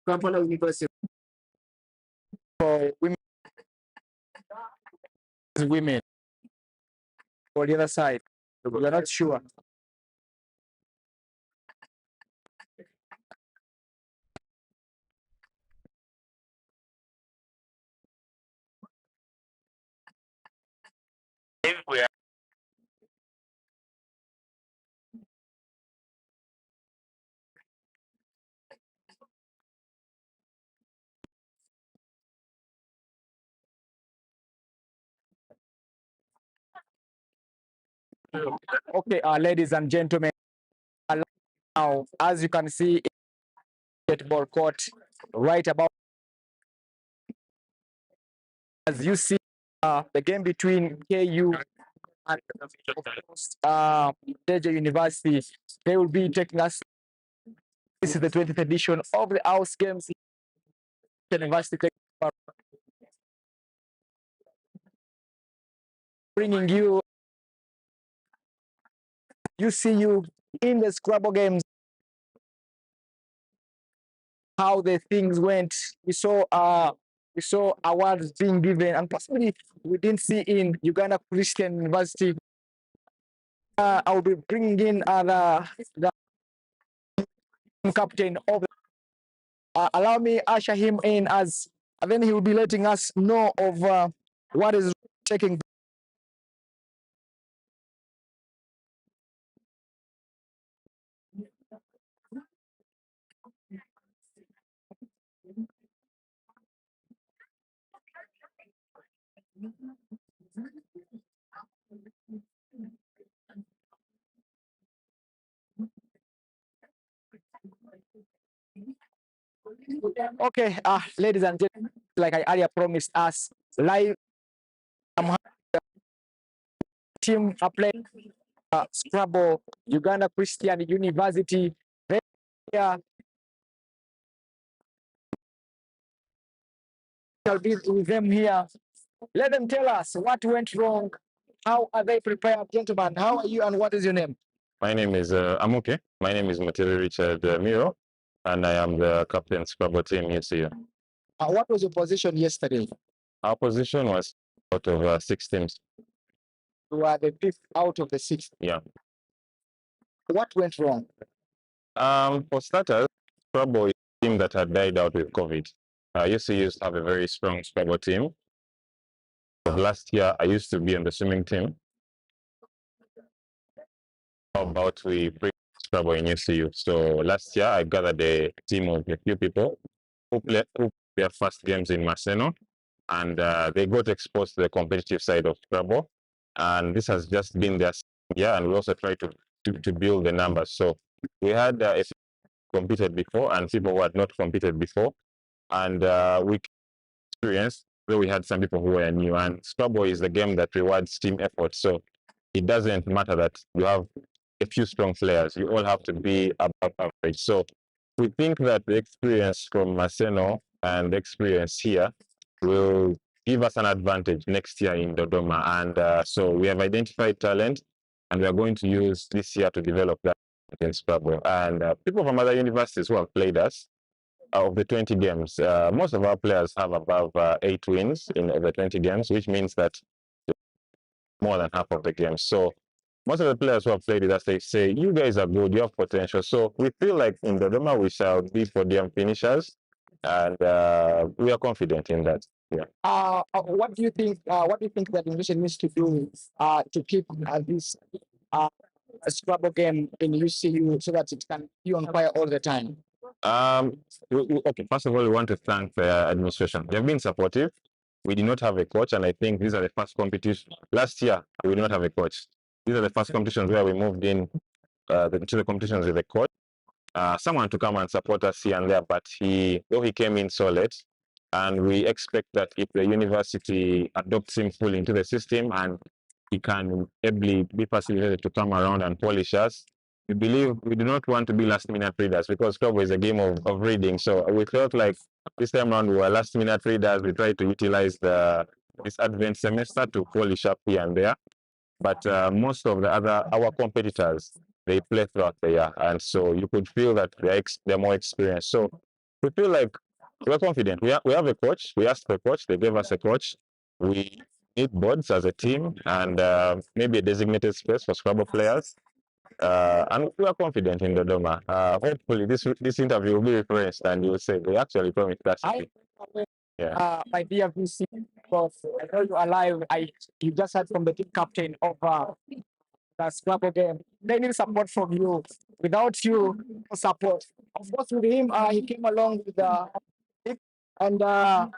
Kampala University. For women, for the other side. We are not sure. Okay, ladies and gentlemen, now as you can see, basketball court right about as you see the game between KU and Deja University. They will be taking us. This is the 20th edition of the AUUS Games. University bringing you UCU in the Scrabble games. How the things went. We saw awards being given, and possibly we didn't see in Uganda Christian University. I will be bringing in the captain of. Allow me usher him in as, and then he will be letting us know of what is taking. Okay, ladies and gentlemen, like I earlier promised us, live team are playing Scrabble, Uganda Christian University. Here, I'll be with them here. Let them tell us what went wrong. How are they prepared, gentlemen? How are you, and what is your name? My name is I'm okay. My name is Materi Richard Miro, and I am the captain Scrabble team UCU. What was your position yesterday? Our position was out of 6 teams. You were the 5th out of the 6th. Yeah. What went wrong? For starters, Scrabble is a team that had died out with COVID. UCU used to have a very strong Scrabble team. Last year, I used to be on the swimming team. How about we bring Scrabble in UCU? So last year, I gathered a team of a few people who played their first games in Maseno, and they got exposed to the competitive side of Scrabble. And this has just been their year, and we also try to build the numbers. So we had a competed before and people who had not competed before, and we experienced, though we had some people who were new. And Scrabble is a game that rewards team effort, so it doesn't matter that you have a few strong players, you all have to be above average. So we think that the experience from Maseno and the experience here will give us an advantage next year in Dodoma. And so we have identified talent, and we are going to use this year to develop that in Scrabble. And people from other universities who have played us, of the 20 games, most of our players have above 8 wins in the 20 games, which means that more than half of the games. So most of the players who have played with us, they say, you guys are good, you have potential. So we feel like in Dodoma, we shall be podium finishers, and we are confident in that. Yeah. What do you think? What do you think that the nation needs to do to keep this Scrabble game in UCU so that it can be on fire all the time? Okay, first of all, we want to thank the administration. They have been supportive. We did not have a coach, and I think these are the first competitions. Last year, we did not have a coach. These are the first competitions where we moved in to the competitions with a coach. Someone to come and support us here and there, but though he came in so late, and we expect that if the university adopts him fully into the system and he can ably be facilitated to come around and polish us, we believe we do not want to be last-minute readers, because Scrabble is a game of reading. So we felt like this time around we were last-minute readers. We tried to utilize this Advent semester to polish up here and there. But most of our competitors, they play throughout the year, and so you could feel that they're more experienced. So we feel like we're confident. We have a coach. We asked the coach. They gave us a coach. We need boards as a team and maybe a designated space for Scrabble players. And we are confident in Dodoma. Hopefully, this interview will be referenced, and you will say they actually promised us. Yeah. My dear VC, because I know you're alive. You just heard from the team captain of the Scrabble game. They need support from you. Without you, no support. Of course, with him, he came along with the and I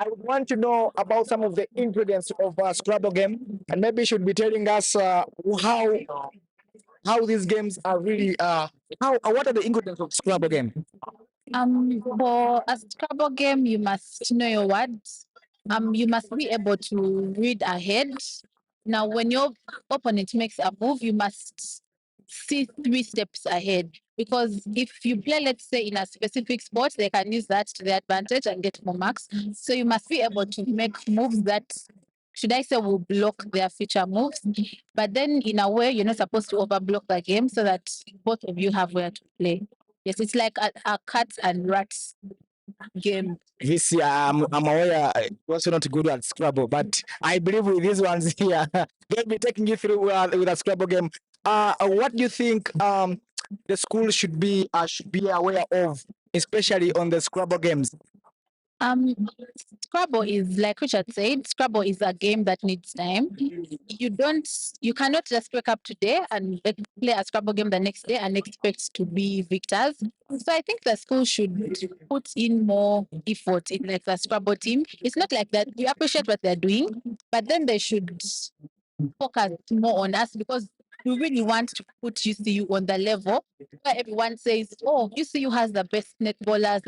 would want to know about some of the ingredients of Scrabble game, and maybe you should be telling us how these games are really how what are the ingredients of Scrabble game? For a Scrabble game, you must know your words. You must be able to read ahead. Now, when your opponent makes a move, you must see 3 steps ahead. Because if you play, let's say, in a specific sport, they can use that to their advantage and get more marks. So you must be able to make moves that, should I say, will block their future moves. But then, in a way, you're not supposed to overblock the game so that both of you have where to play. Yes, it's like a cats and rats game. This year, I'm aware you're also not good at Scrabble, but I believe with these ones here, they'll be taking you through with a Scrabble game. What do you think the school should be aware of, especially on the Scrabble games? Um, Scrabble is, like Richard said, Scrabble is a game that needs time. You cannot just wake up today and play a Scrabble game the next day and expect to be victors. So I think the school should put in more effort in like the Scrabble team. It's not like that. We appreciate what they're doing, but then they should focus more on us because we really want to put UCU on the level where everyone says, oh, UCU has the best netballers,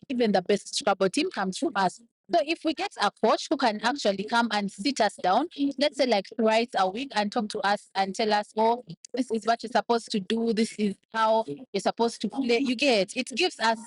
even the best Scrabble team comes from us. So if we get a coach who can actually come and sit us down, let's say like twice a week and talk to us and tell us, oh, this is what you're supposed to do, this is how you're supposed to play. You get it gives us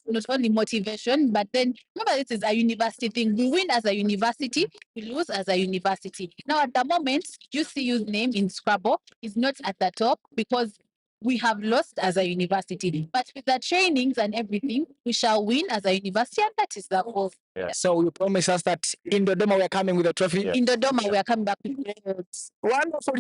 not only motivation, but then remember this is a university thing. We win as a university, we lose as a university. Now at the moment, UCU's name in Scrabble is not at the top because we have lost as a university. But with the trainings and everything, we shall win as a university, and that is the goal. Yeah. So you promise us that in Dodoma we're coming with a trophy. Yeah. In Dodoma, we are coming back with results. Wonderful.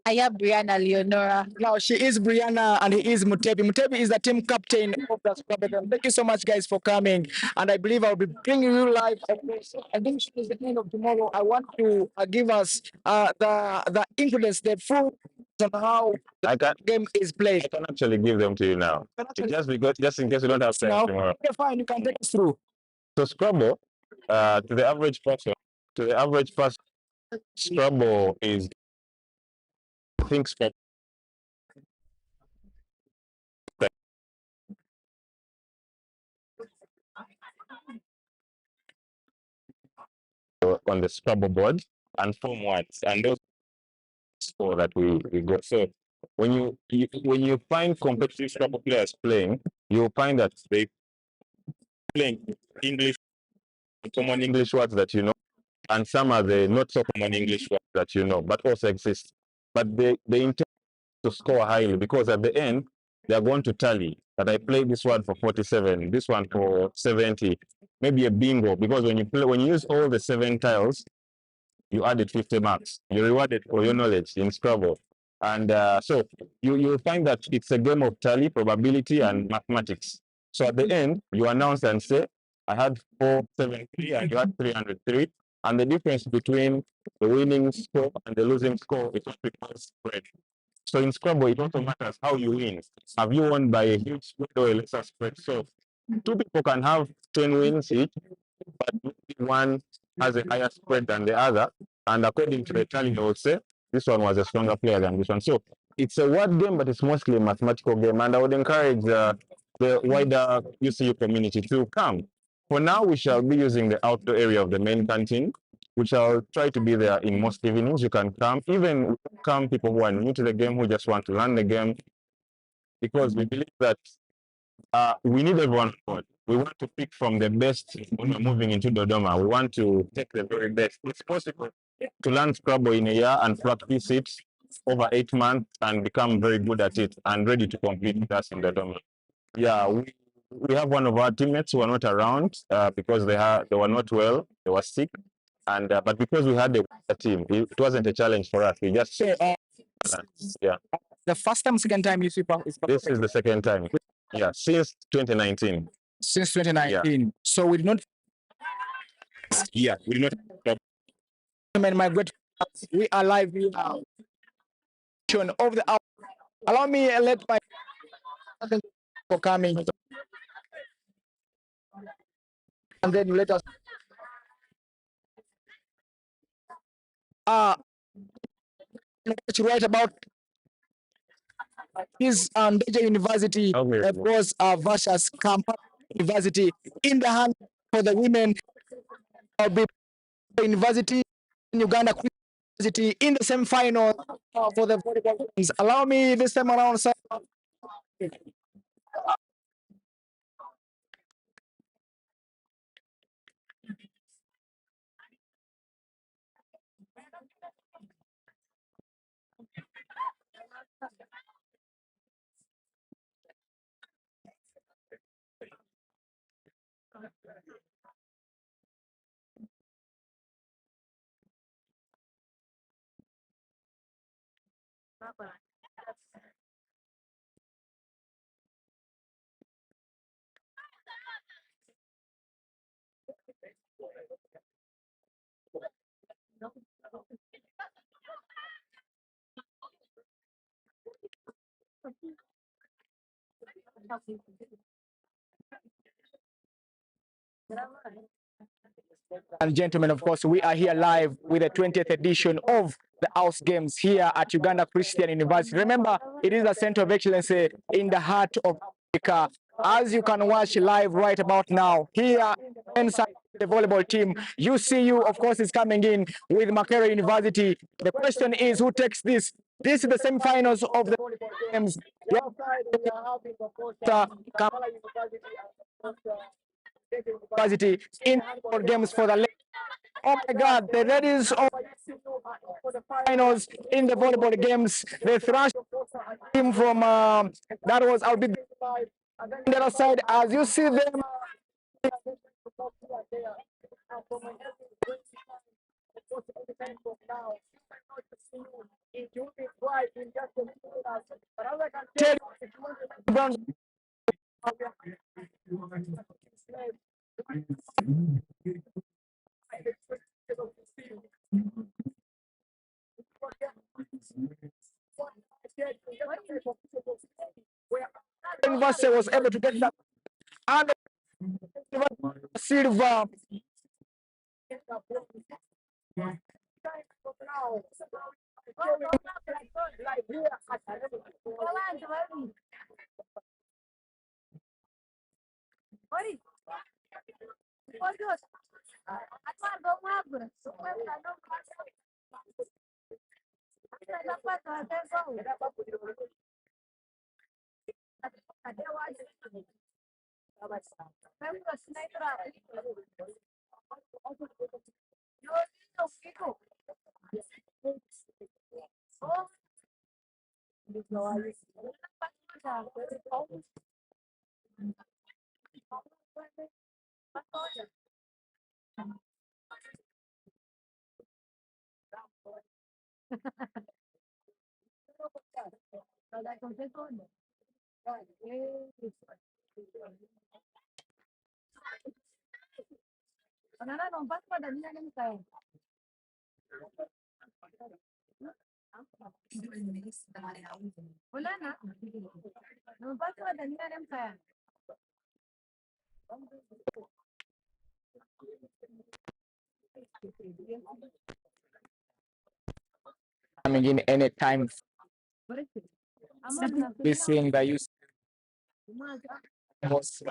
I am Brianna Leonora. Now she is Brianna and he is Mutebi. Mutebi is the team captain of the Scrabble game. Thank you so much, guys, for coming. And I believe I'll be bringing you live. I think it's the end of tomorrow. I want to give us the ingredients, the food, on how the game is played. I can actually give them to you now. Just in case you don't have time Now, tomorrow. okay, fine. You can take us through. So Scrabble, to the average person, Scrabble is things on the Scrabble board and form words, and those score that we got. So when you find competitive Scrabble players playing, you'll find that they playing English, common English words that you know, and some are the not so common English words that you know, but also exist. But they intend to score highly because at the end they are going to tally that I played this one for 47, this one for 70, maybe a bingo, because when you use all the 7 tiles, you added 50 marks. You're rewarded for your knowledge in Scrabble. And so you'll find that it's a game of tally, probability, and mathematics. So at the end, you announce and say, I had 473 and you had 303. And the difference between the winning score and the losing score is what we call spread. So in Scrabble, it also matters how you win. Have you won by a huge spread or a lesser spread? So 2 people can have 10 wins each, but one has a higher spread than the other. And according to the tally, they will say this one was a stronger player than this one. So it's a word game, but it's mostly a mathematical game. And I would encourage the wider UCU community to come. For now, we shall be using the outdoor area of the main canteen, which I'll try to be there in most evenings. You can come, even come people who are new to the game, who just want to learn the game, because we believe that we need everyone forward. We want to pick from the best when we're moving into Dodoma. We want to take the very best. It's possible to learn Scrabble in a year and practice it over 8 months and become very good at it and ready to compete with us in the tournament. Yeah, we have one of our teammates who are not around because they were not well, they were sick, and but because we had a team, it wasn't a challenge for us. We just yeah. The first time, second time you see This is the second time. Yeah, since 2019. Since 2019. Yeah. So we did not. Yeah, we did not. My great, we are live now. Of the hour. Allow me to let my for coming, and then you let us. Write about his Ndeje University, of course, versus Kampala University in the hand for the women. University in Uganda University in the semi-final for the volleyball games. Allow me this time around, sir. And gentlemen, of course, we are here live with the 20th edition of the AUUS Games here at Uganda Christian University. Remember, it is a center of excellence in the heart of Africa. As you can watch live right about now, here inside the volleyball team, UCU, of course, is coming in with Makerere University. The question is, who takes this? This is the semi-finals of the volleyball games. Kampala University in games for the. Oh my God, the ladies of the finals in the volleyball games, they thrashed him from that was I'll be on the other side as you see them. Tell University was able to get that and silver. Coming in any time. This thing that you was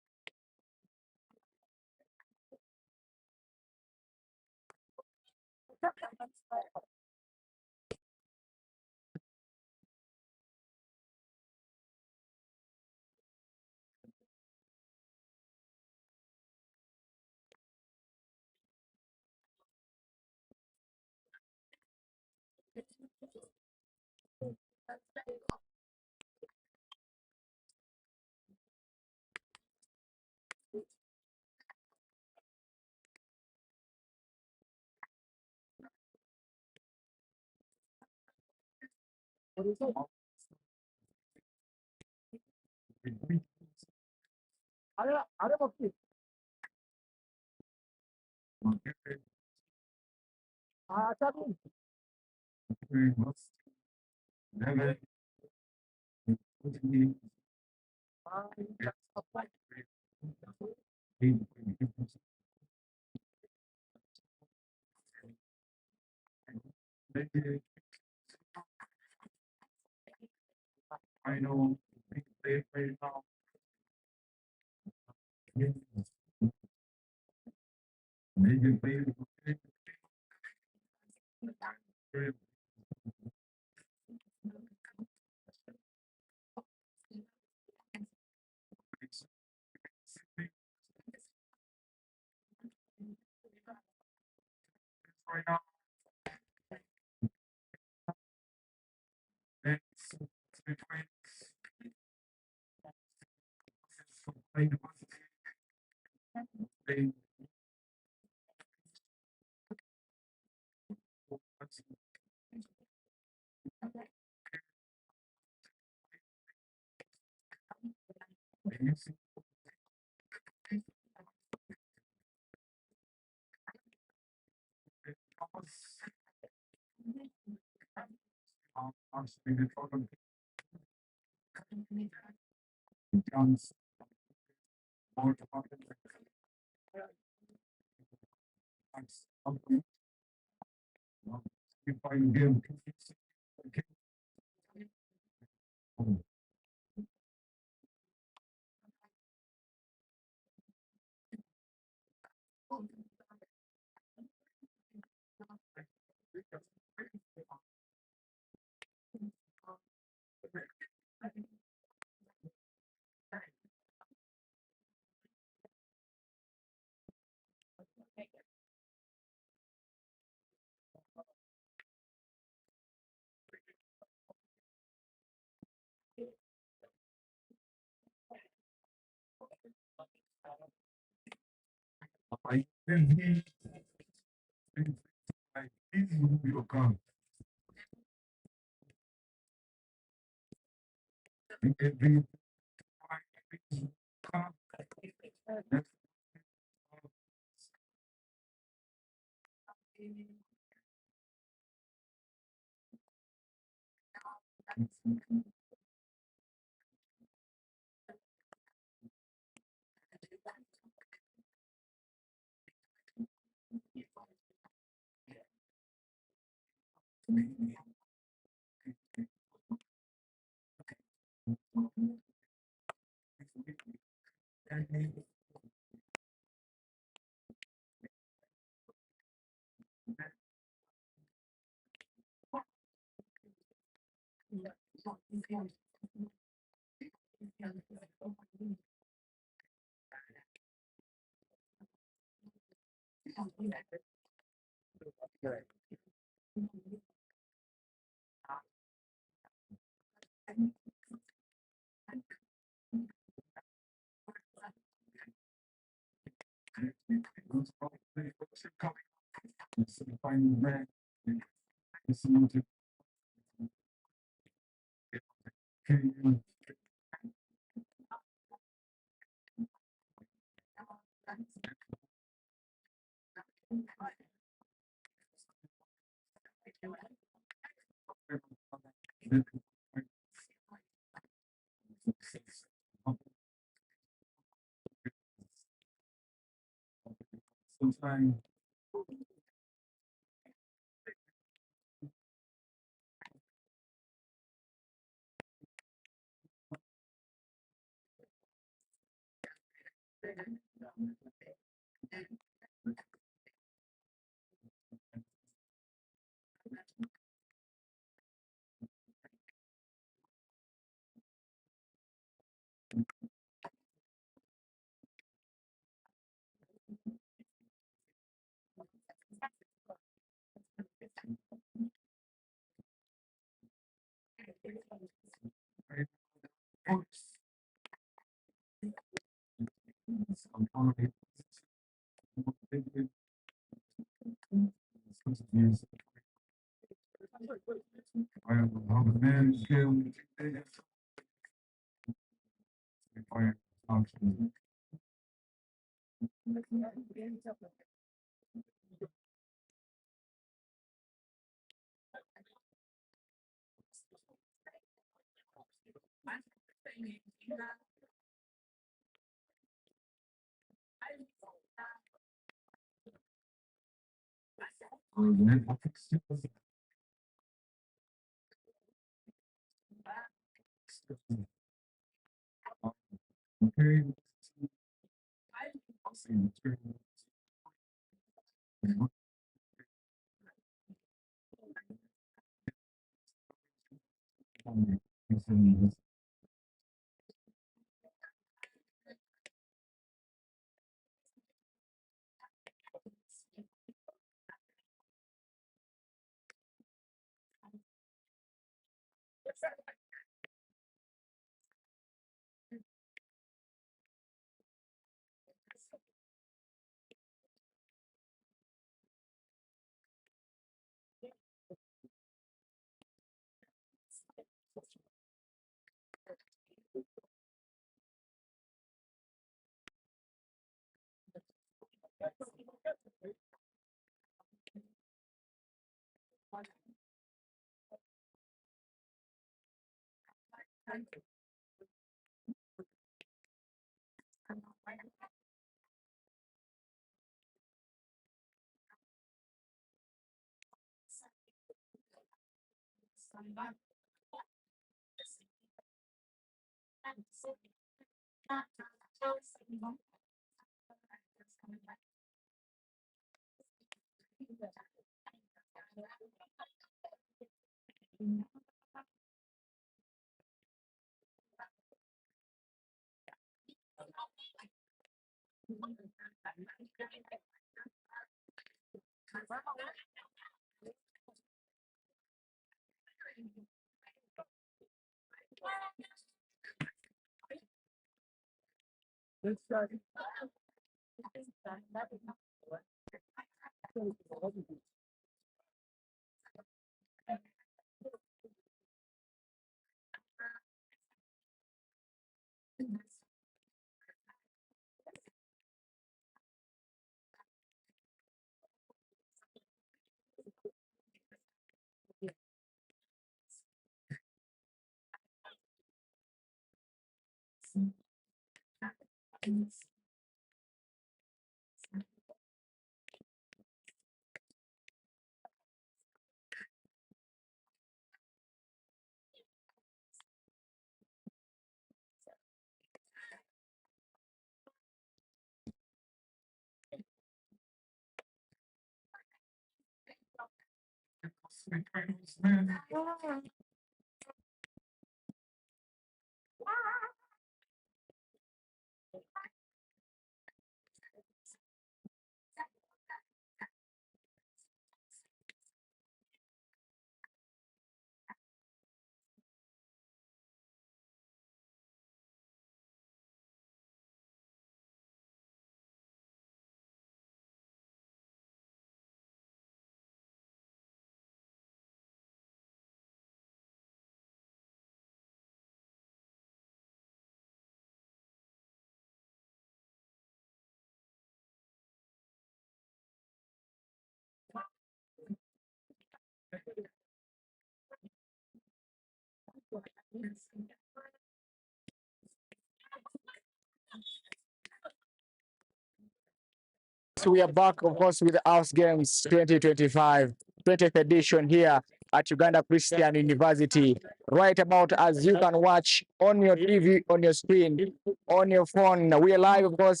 So we are back, of course, with the AUUS Games 2025, 20th edition here at Uganda Christian University. Right about as you can watch on your TV, on your screen, on your phone. We are live, of course,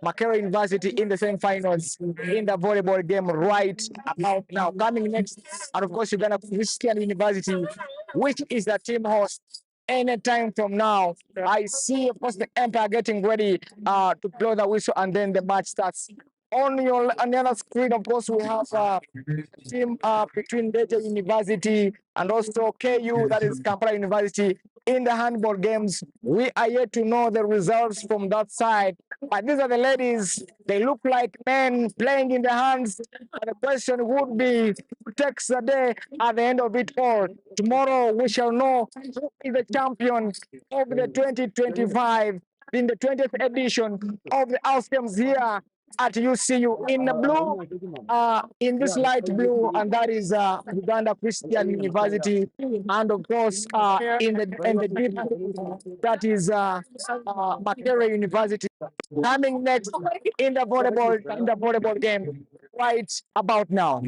Makero University in the semi-finals in the volleyball game right about now. Coming next, and of course, Uganda Christian University, which is the team host anytime from now. I see, of course, the Empire getting ready to blow the whistle, and then the match starts. On the other screen, of course, we have team between Deja University and also KU, that is Kampala University, in the handball games. We are yet to know the results from that side. But these are the ladies. They look like men playing in the hands. And the question would be, who takes the day at the end of it all? Tomorrow we shall know who is the champion of the 2025 in the 20th edition of the AUUS Games here at UCU. In the blue, in this light blue, and that is Uganda Christian University, and of course in the deep, that is Makerere University. Coming next in the volleyball game right about now.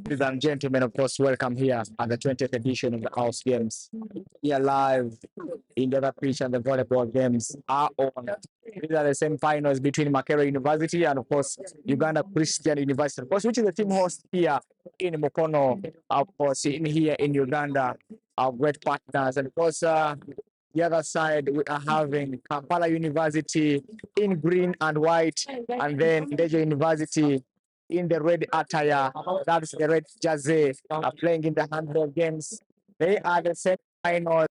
Ladies and gentlemen, of course, welcome here at the 20th edition of the AUUS Games. Here live in the other pitch and the volleyball games are on. These are the same finals between Makerere University and, of course, Uganda Christian University, of course, which is the team host here in Mukono, of course, in here in Uganda, our great partners. And, of course, The other side, we are having Kampala University in green and white, and then Deja University in the red attire. That's the red jersey, playing in the handball games. They are the semi-finals.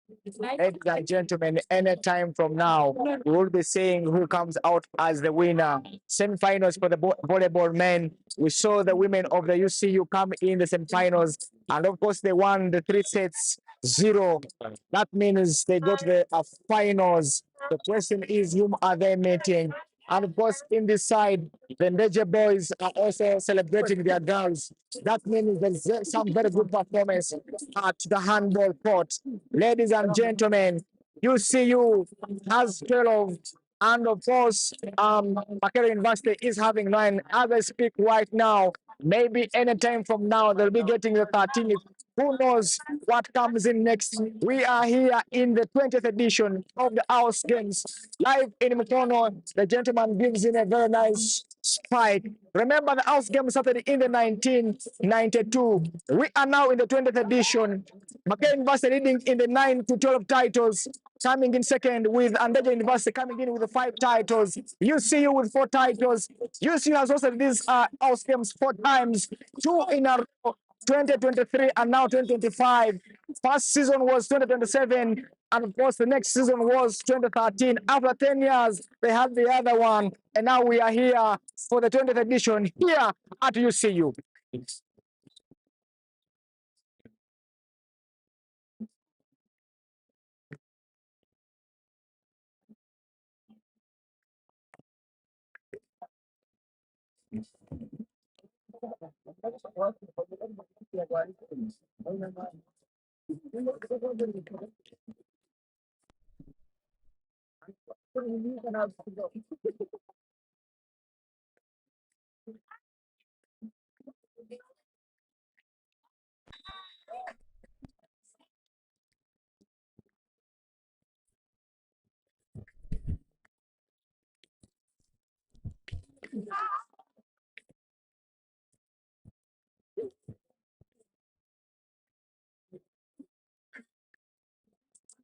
Ladies and gentlemen, any time from now, we will be seeing who comes out as the winner. Semi-finals for the volleyball men. We saw the women of the UCU come in the semi-finals, and of course they won the 3-0. That means they go to the finals. The question is, whom are they meeting? And of course, in this side, the Ndeje boys are also celebrating their girls. That means there's some very good performance at the handball court. Ladies and gentlemen, UCU has 12, and of course, Makerere University is having 9. As I speak right now, maybe any time from now, they'll be getting the 13th. Who knows what comes in next? We are here in the 20th edition of the AUUS Games. Live in Mukono, the gentleman gives in a very nice spike. Remember, the AUUS Games started in the 1992. We are now in the 20th edition. Makerere University leading in the 9 to 12 titles, coming in second with Andeja University coming in with the 5 titles. UCU with 4 titles. UCU has hosted these AUUS Games 4 times, 2 in a row. 2023 and now 2025. First season was 2027, and of course the next season was 2013. After 10 years, they had the other one, and now we are here for the 20th edition here at UCU.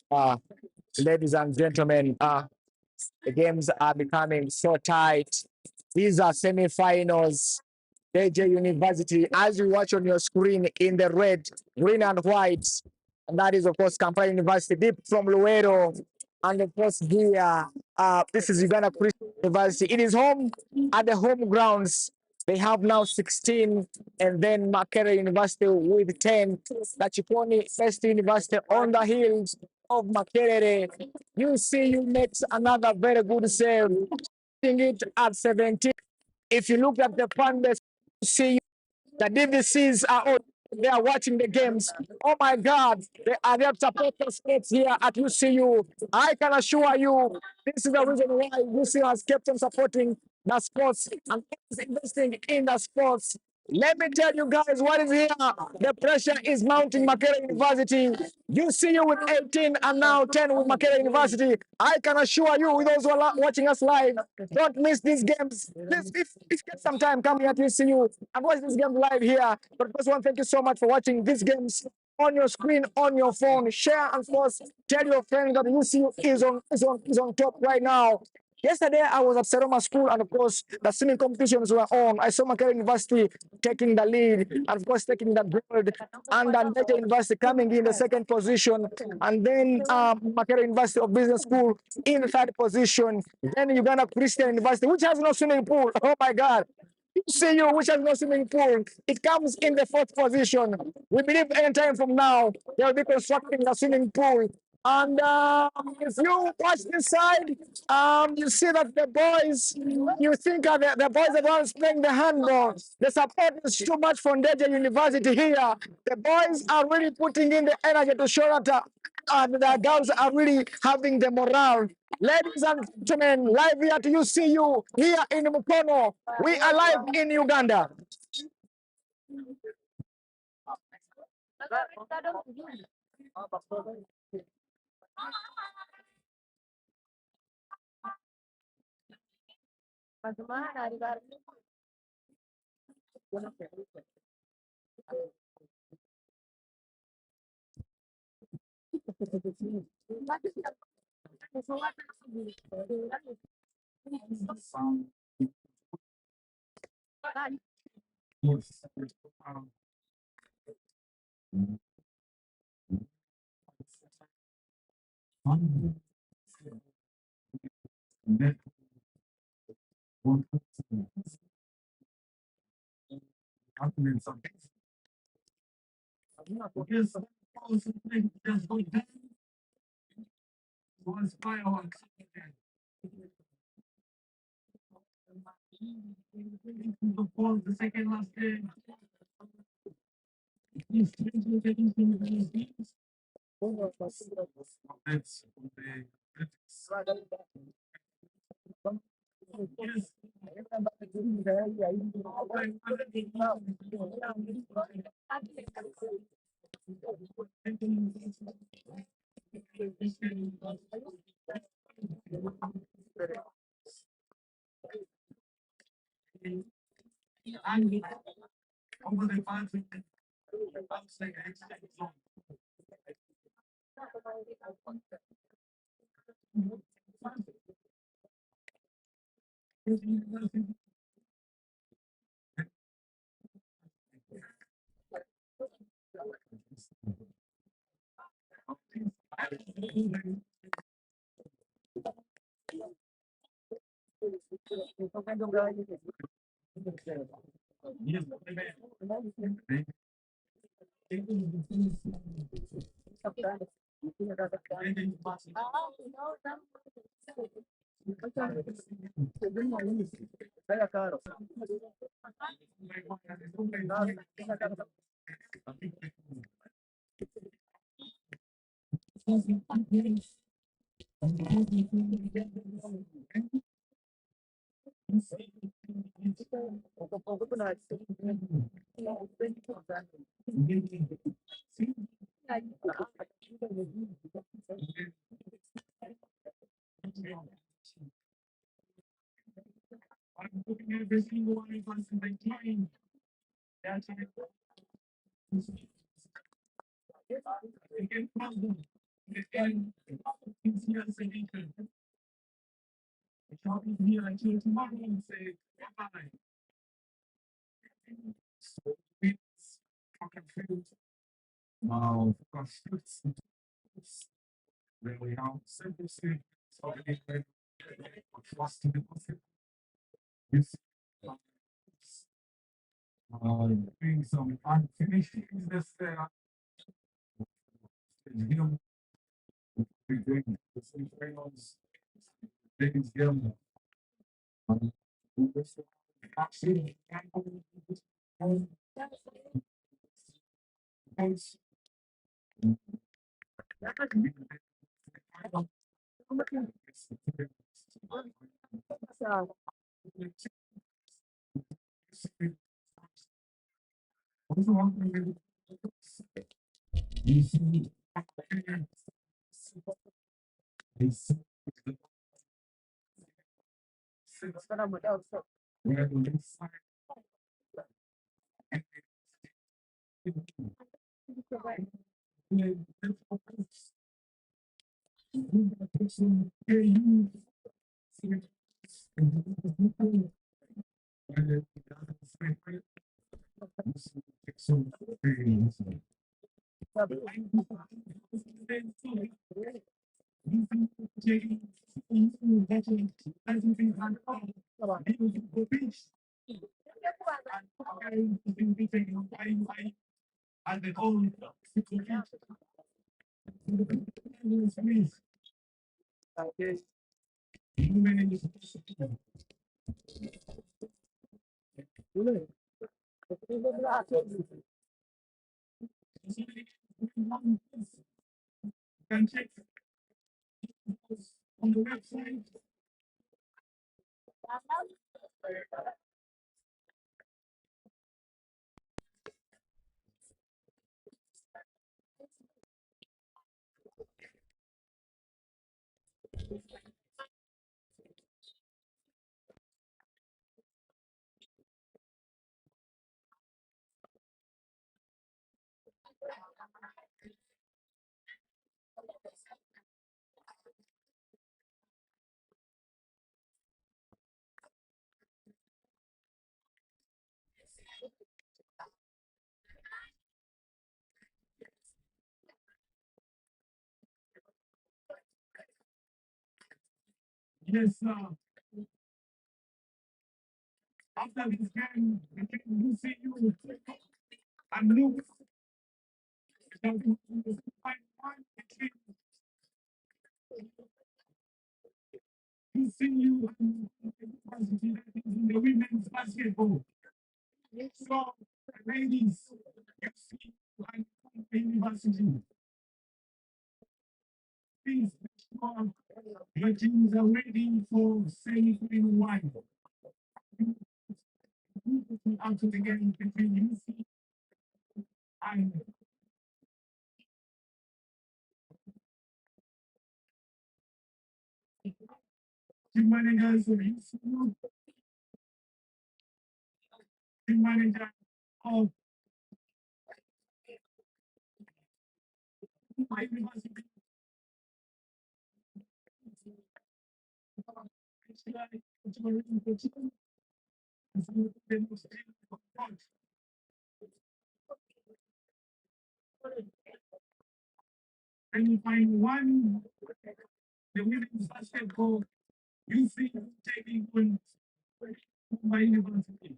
Uh, Ladies and gentlemen, the games are becoming so tight. These are semi-finals. AJ University, as you watch on your screen in the red, green, and white. And that is, of course, Kampala University, deep from Luero. And of course, here, this is Uganda Christian University. It is home at the home grounds. They have now 16, and then Makerere University with 10. The Chiponi First University on the heels of Makerere. UCU makes another very good save, putting it at 17. If you look at the fan base, you see the DVCs are all they are watching the games. Oh my God, they are their supporters here at UCU. I can assure you, this is the reason why UCU has kept on supporting the sports and is investing in the sports. Let me tell you guys what is here. The pressure is mounting Makerere University. UCU with 18 and now 10 with Makerere University. I can assure you, with those who are watching us live, don't miss these games. If you get some time, come here to UCU and watch this game live here. But first one, thank you so much for watching these games on your screen, on your phone. Share and of course, tell your friends that UCU is on top right now. Yesterday, I was at Seroma School, and of course, the swimming competitions were on. I saw Makerere University taking the lead, and of course, taking the gold, and then Ndeje University coming in the second position, and then Makerere University of Business School in the third position. Then Uganda Christian University, which has no swimming pool. Oh my God. CU, which has no swimming pool, it comes in the fourth position. We believe any time from now, they'll be constructing a swimming pool. And if you watch this side, you see that the boys, you think the boys are the ones playing the handball. The support is too much for Ndeje University here. The boys are really putting in the energy to show that the girls are really having the morale. Ladies and gentlemen, live here to UCU, here in Mukono. We are live in Uganda. Yes, after this game, we see you and look find one between you see you and in the women's basketball. So, ladies, you see and the university. Please make sure your teams are ready for semi-final one. Out of the game between UC and team managers of UCU, team manager of my university. And you find one, the women's basketball, you see taking on my university.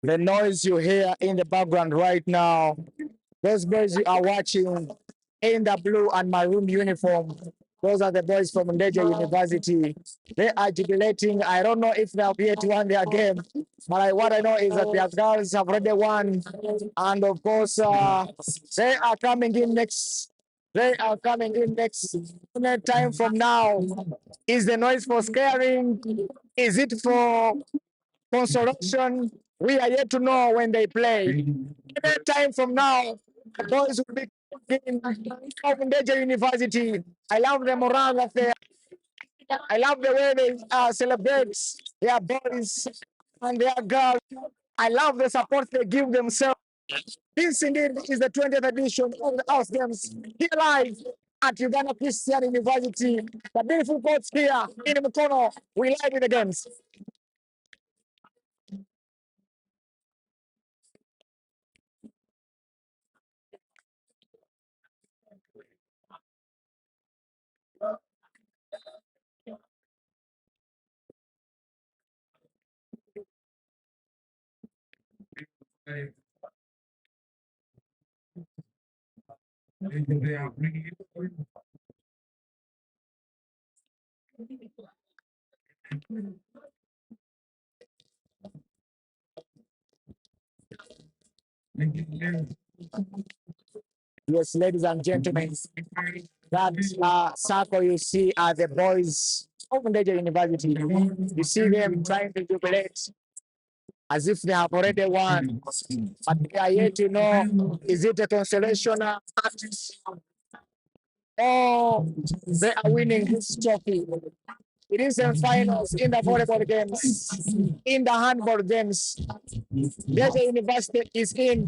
The noise you hear in the background right now, those boys you are watching in the blue and maroon uniform, those are the boys from Ndeje University. They are jubilating. I don't know if they'll be able to win their game, but what I know is that their girls have already won. And of course, they are coming in next. They are coming in next. Time from now, is the noise for scaring? Is it for consolation? We are yet to know when they play. Any time from now, the boys will be in Ndeje University. I love the morale that they. I love the way they celebrate their boys and their girls. I love the support they give themselves. This indeed is the 20th edition of the AUUS Games here live at Uganda Christian University. The beautiful courts here in Mukono. We live with the games. Yes, ladies and gentlemen, that circle you see are the boys of Ndeje University. You see them trying to jubilate as if they have already won, but they are yet to know, is it a consolation act? Oh, they are winning this trophy. It is the finals in the volleyball games, in the handball games. There's a university is in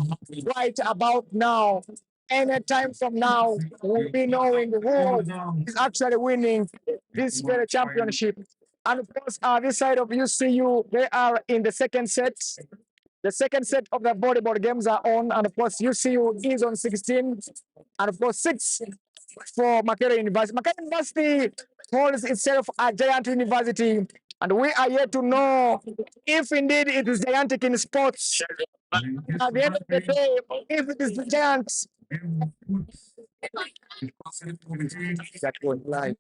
right about now. Any time from now, we'll be knowing who is actually winning this very championship. And of course, this side of UCU, they are in the second set. The second set of the volleyball games are on, and of course, UCU is on 16, and of course, 6 for Makerere University. Makerere University calls itself a giant university, and we are yet to know if indeed it is gigantic in sports. At the end of the day, if it is the giants that would lie.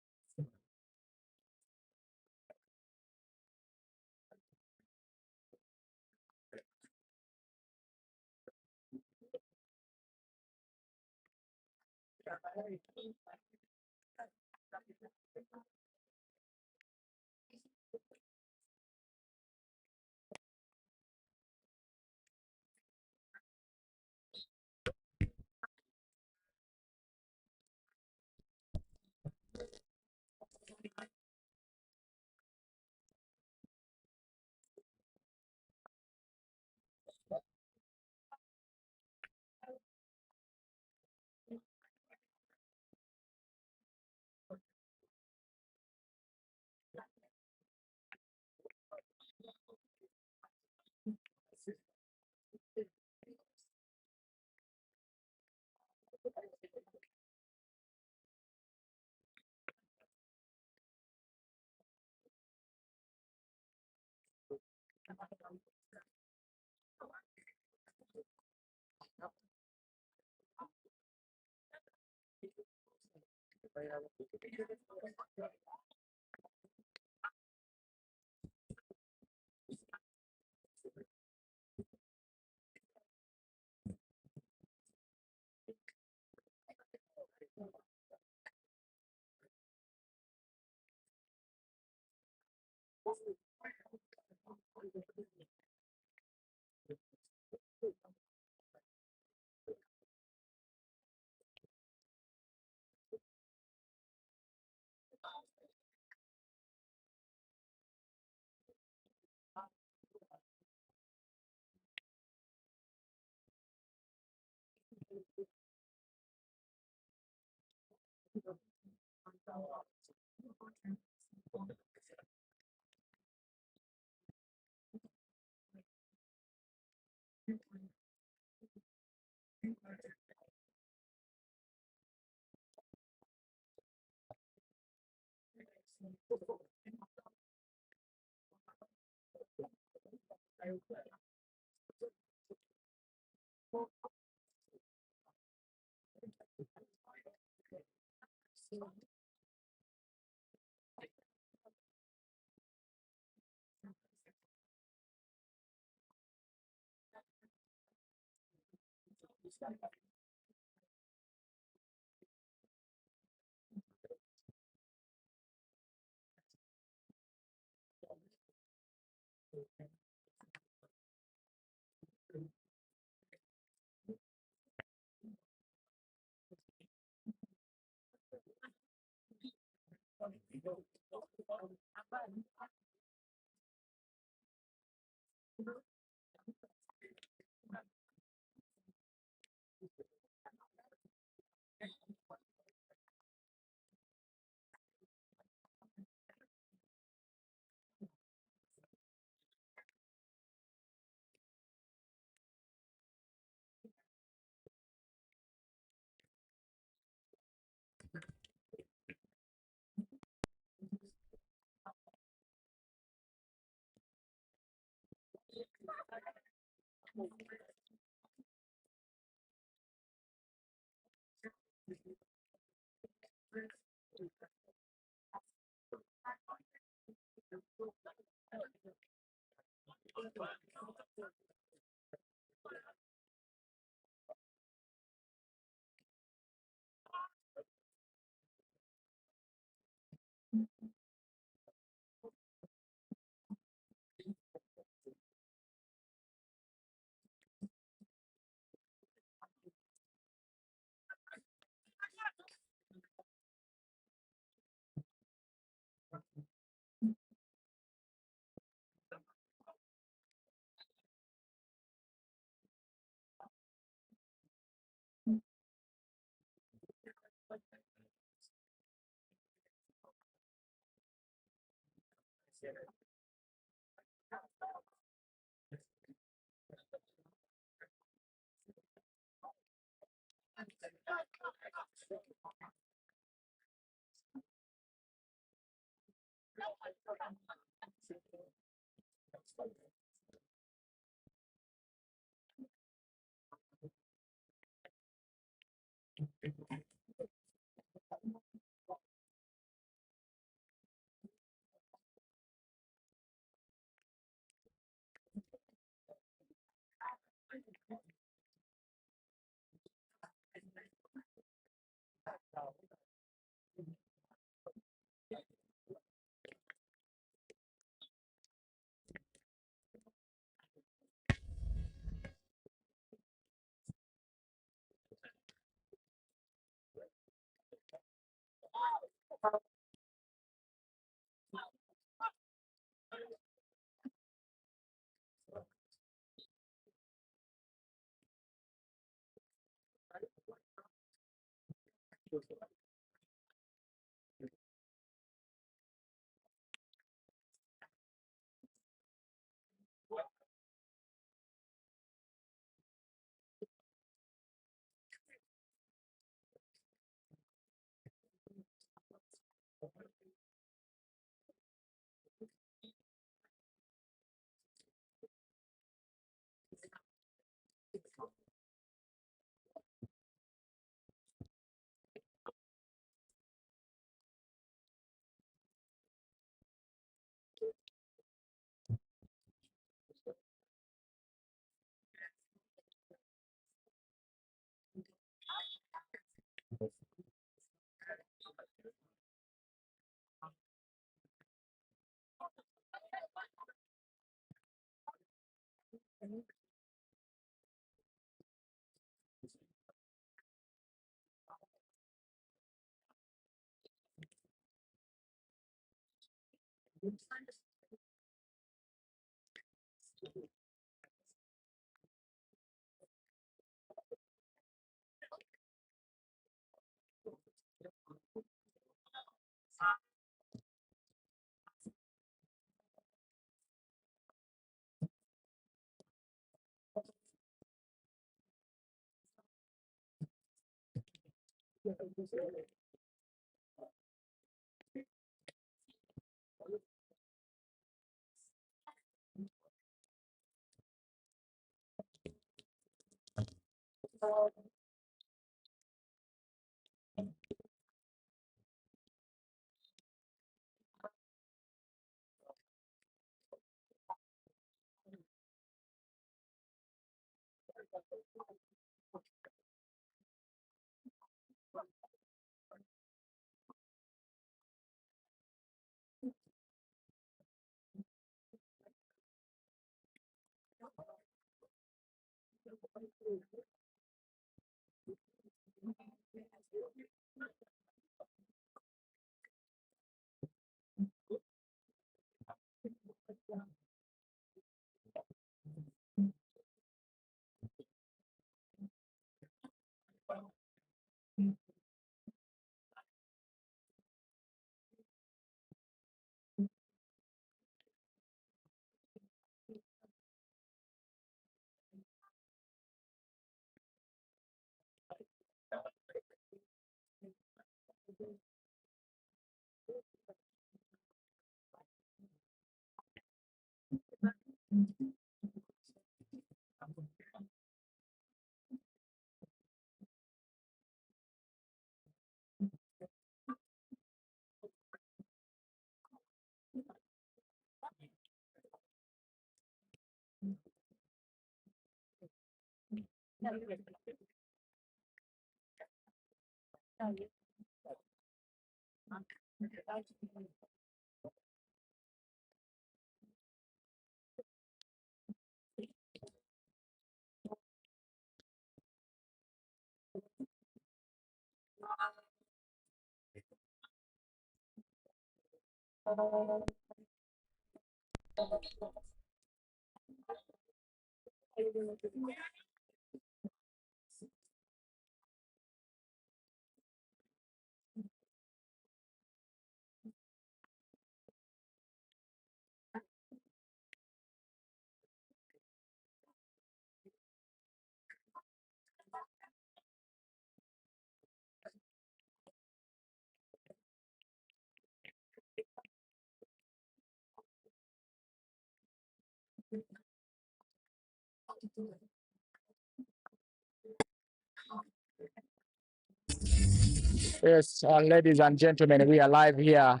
Yes, ladies and gentlemen, we are live here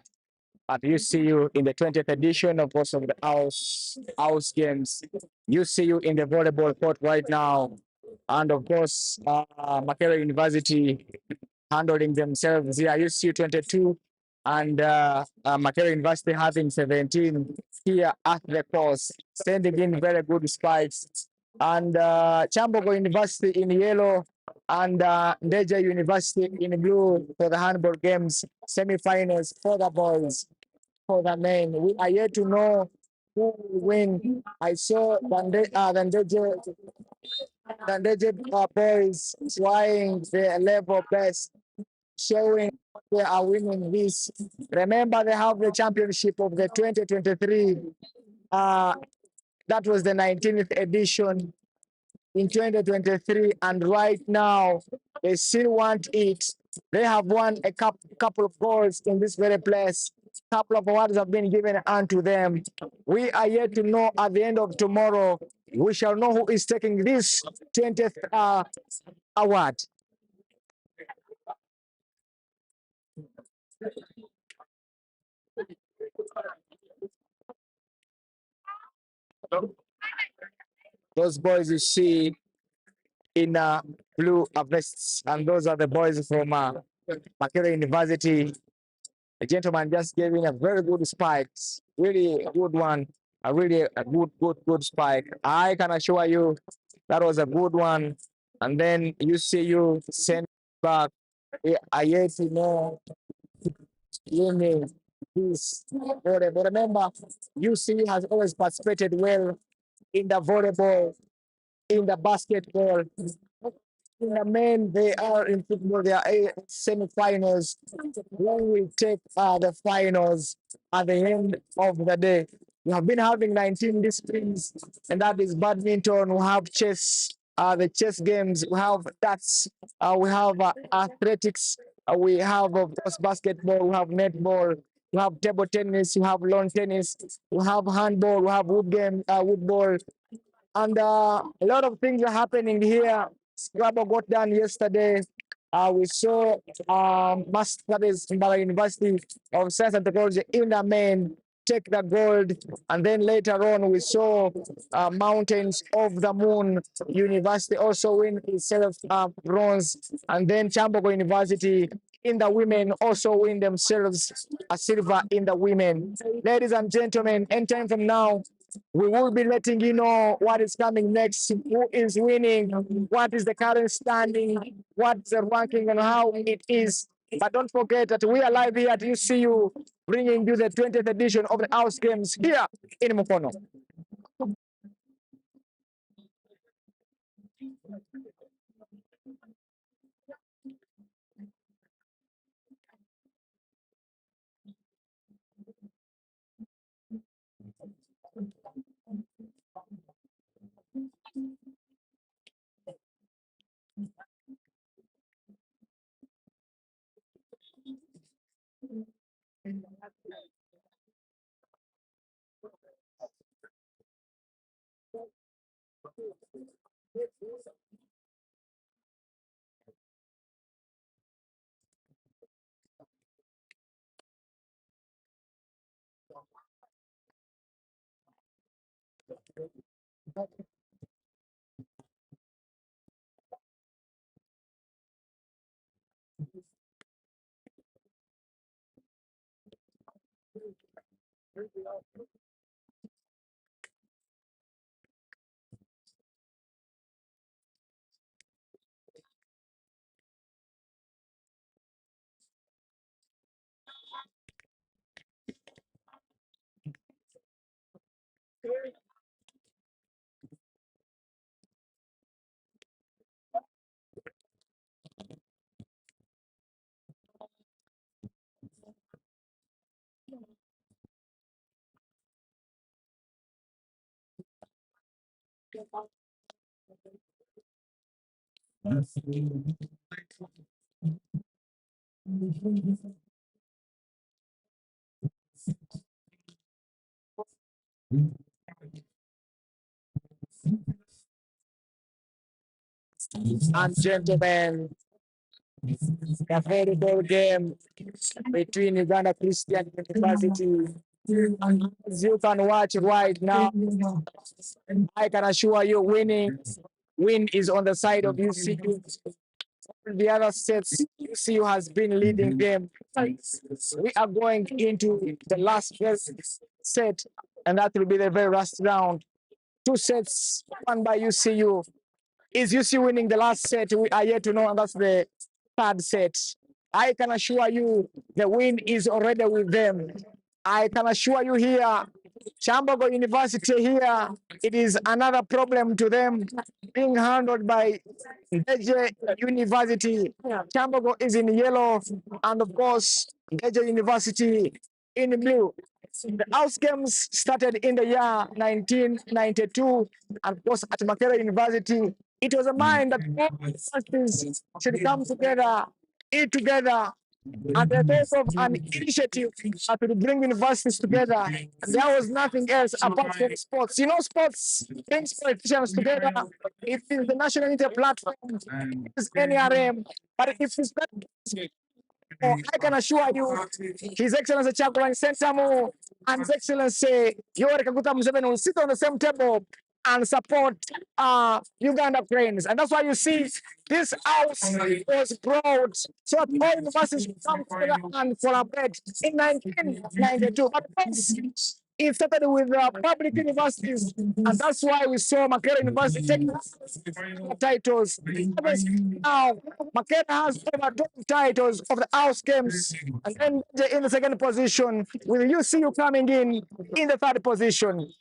at UCU in the 20th edition of also the AUUS Games. UCU in the volleyball court right now. And of course, Makerere University handling themselves here. UCU 22 and Makerere University having 17 here at the course, sending in very good spikes. And Chambogo University in yellow and Ndeje University in blue for the handball games semi-finals for the boys, for the men. We are yet to know who will win. I saw the Ndeje boys trying their level best, showing they are winning this. Remember, they have the championship of the 2023. That was the 19th edition in 2023, and right now they still want it. They have won a couple of goals in this very place. Couple of awards have been given unto them. We are yet to know at the end of tomorrow. We shall know who is taking this 20th award. Those boys you see in blue vests, and those are the boys from Makerere University. The gentleman just gave in a very good spike, really good one, a good spike. I can assure you that was a good one. And then you see you send back. I yet to know winning this volleyball. But remember, UC has always participated well in the volleyball, in the basketball. In the men, they are in football, they are semi-finals. When we take the finals at the end of the day, we have been having 19 disciplines, and that is badminton, we have chess, the chess games, we have darts, we have athletics, we have, of course, basketball, we have netball, we have table tennis, we have lawn tennis, we have handball, we have wood ball, and a lot of things are happening here. Scrabble got done yesterday. We saw that is Mbala University of Science and Technology in the main take the gold, and then later on we saw Mountains of the Moon University also win itself bronze, and then Chambogo University in the women also win themselves a silver in the women. Ladies and gentlemen, anytime from now, we will be letting you know what is coming next, who is winning, what is the current standing, what's the ranking, and how it is. But don't forget that we are live here at UCU, bringing you the 20th edition of the AUUS Games here in Mukono. And gentlemen, a very good game between Uganda Christian University. As you can watch right now, I can assure you win is on the side of UCU. The other sets, UCU has been leading them. We are going into the last set, and that will be the very last round. Two sets won by UCU. Is UC winning the last set? We are yet to know, and that's the third set. I can assure you the win is already with them. I can assure you here, Chambogo University here, it is another problem to them being handled by Deje University. Chambogo is in yellow, and of course, Deje University in blue. The AUUS Games started in the year 1992, and of course, at Makerere University, it was a mind that all universities should come together, eat together, and the thought of an initiative that would bring universities together. There was nothing else apart from sports. You know, sports brings politicians together. It is the National Unity Platform, it is NRM, but if it's not, I can assure you, His Excellency Chaplain Sentamu and His Excellency Yoweri Kaguta Museveni will sit on the same table and support Uganda friends. And that's why you see this house was brought so that all universities come together and collaborate in 1992. But first, it started with public universities, and that's why we saw Makerere University taking titles. Now, Makerere has over 12 titles of the house games, and then in the second position, with UCU coming in the third position.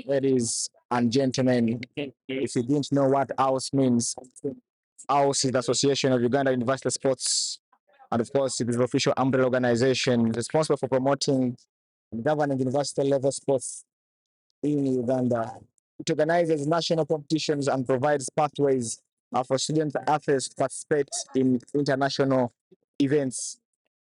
Ladies and gentlemen, if you didn't know what AUS means, AUS is the Association of Uganda University Sports, and of course, it is the official umbrella organization responsible for promoting and governing university level sports in Uganda. It organizes national competitions and provides pathways for student athletes to participate in international events.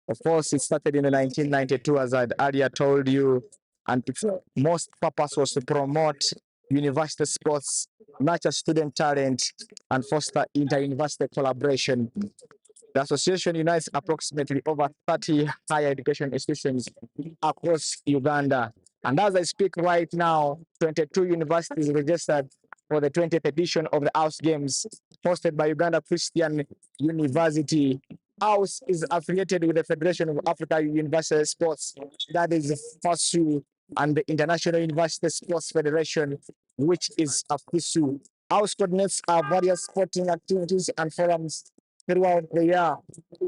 Of course, it started in 1992, as I'd earlier told you, and its most purpose was to promote university sports, nurture student talent, and foster inter-university collaboration. The association unites approximately over 30 higher education institutions across Uganda. And as I speak right now, 22 universities registered for the 20th edition of the AUUS Games, hosted by Uganda Christian University. AUUS is affiliated with the Federation of Africa University Sports, that is FASU, and the International University Sports Federation, which is FISU. AUUS coordinates various sporting activities and forums throughout the year.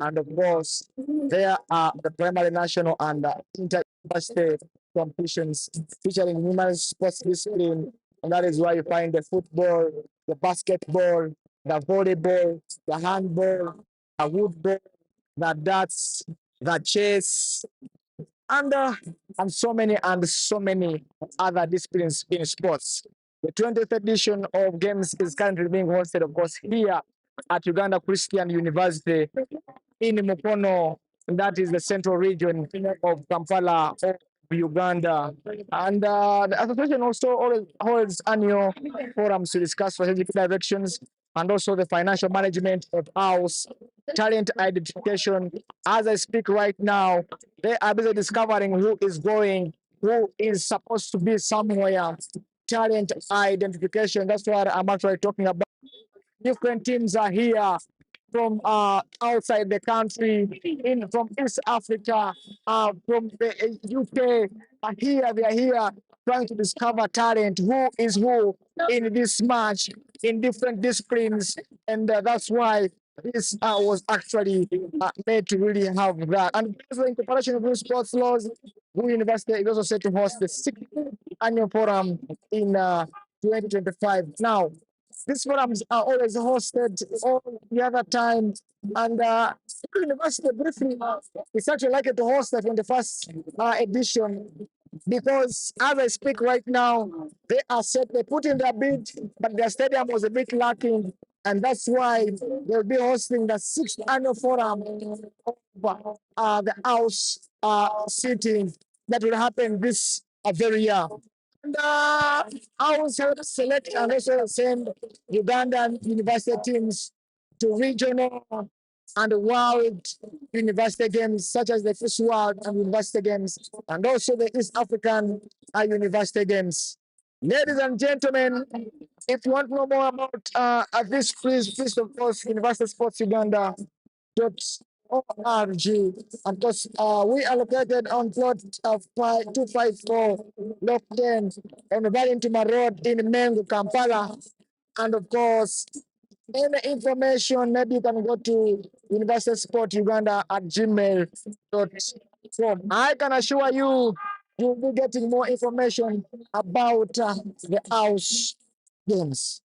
And of course, there are the primary national and inter-university competitions featuring numerous sports disciplines. And that is why you find the football, the basketball, the volleyball, the handball, the woodball, the darts, the chess, and so many other disciplines in sports. The 20th edition of Games is currently being hosted, of course, here at Uganda Christian University in Mukono, that is the central region of Kampala of Uganda. And the association also holds annual forums to discuss strategic directions and also the financial management of house, talent identification. As I speak right now, they are busy discovering who is going, who is supposed to be somewhere. Talent identification. That's what I'm actually talking about. Different teams are here from outside the country, in from East Africa, from the UK. Are here, they are here trying to discover talent, who is who in this match in different disciplines, and that's why this was actually made to really have that. And also in preparation of new sports laws, Wu University is also set to host the 6th annual forum in 2025. Now, these forums are always hosted all the other time, and University briefly is actually likely to host the 21st edition because as I speak right now, they are set, they put in their bid, but their stadium was a bit lacking, and that's why they'll be hosting the 6th annual forum of the house sitting that will happen this very year. And I was able to select and also send Ugandan university teams to regional and world university games, such as the FIS World and University Games, and also the East African University Games. Ladies and gentlemen, if you want to know more about this, please, of course, University Sports Uganda org. And because we are located on plot of 254 Block 10 on Valentine Road in Mengu, Kampala. And of course, any information, maybe you can go to universitysportuganda@gmail.com. I can assure you, you'll be getting more information about the house games.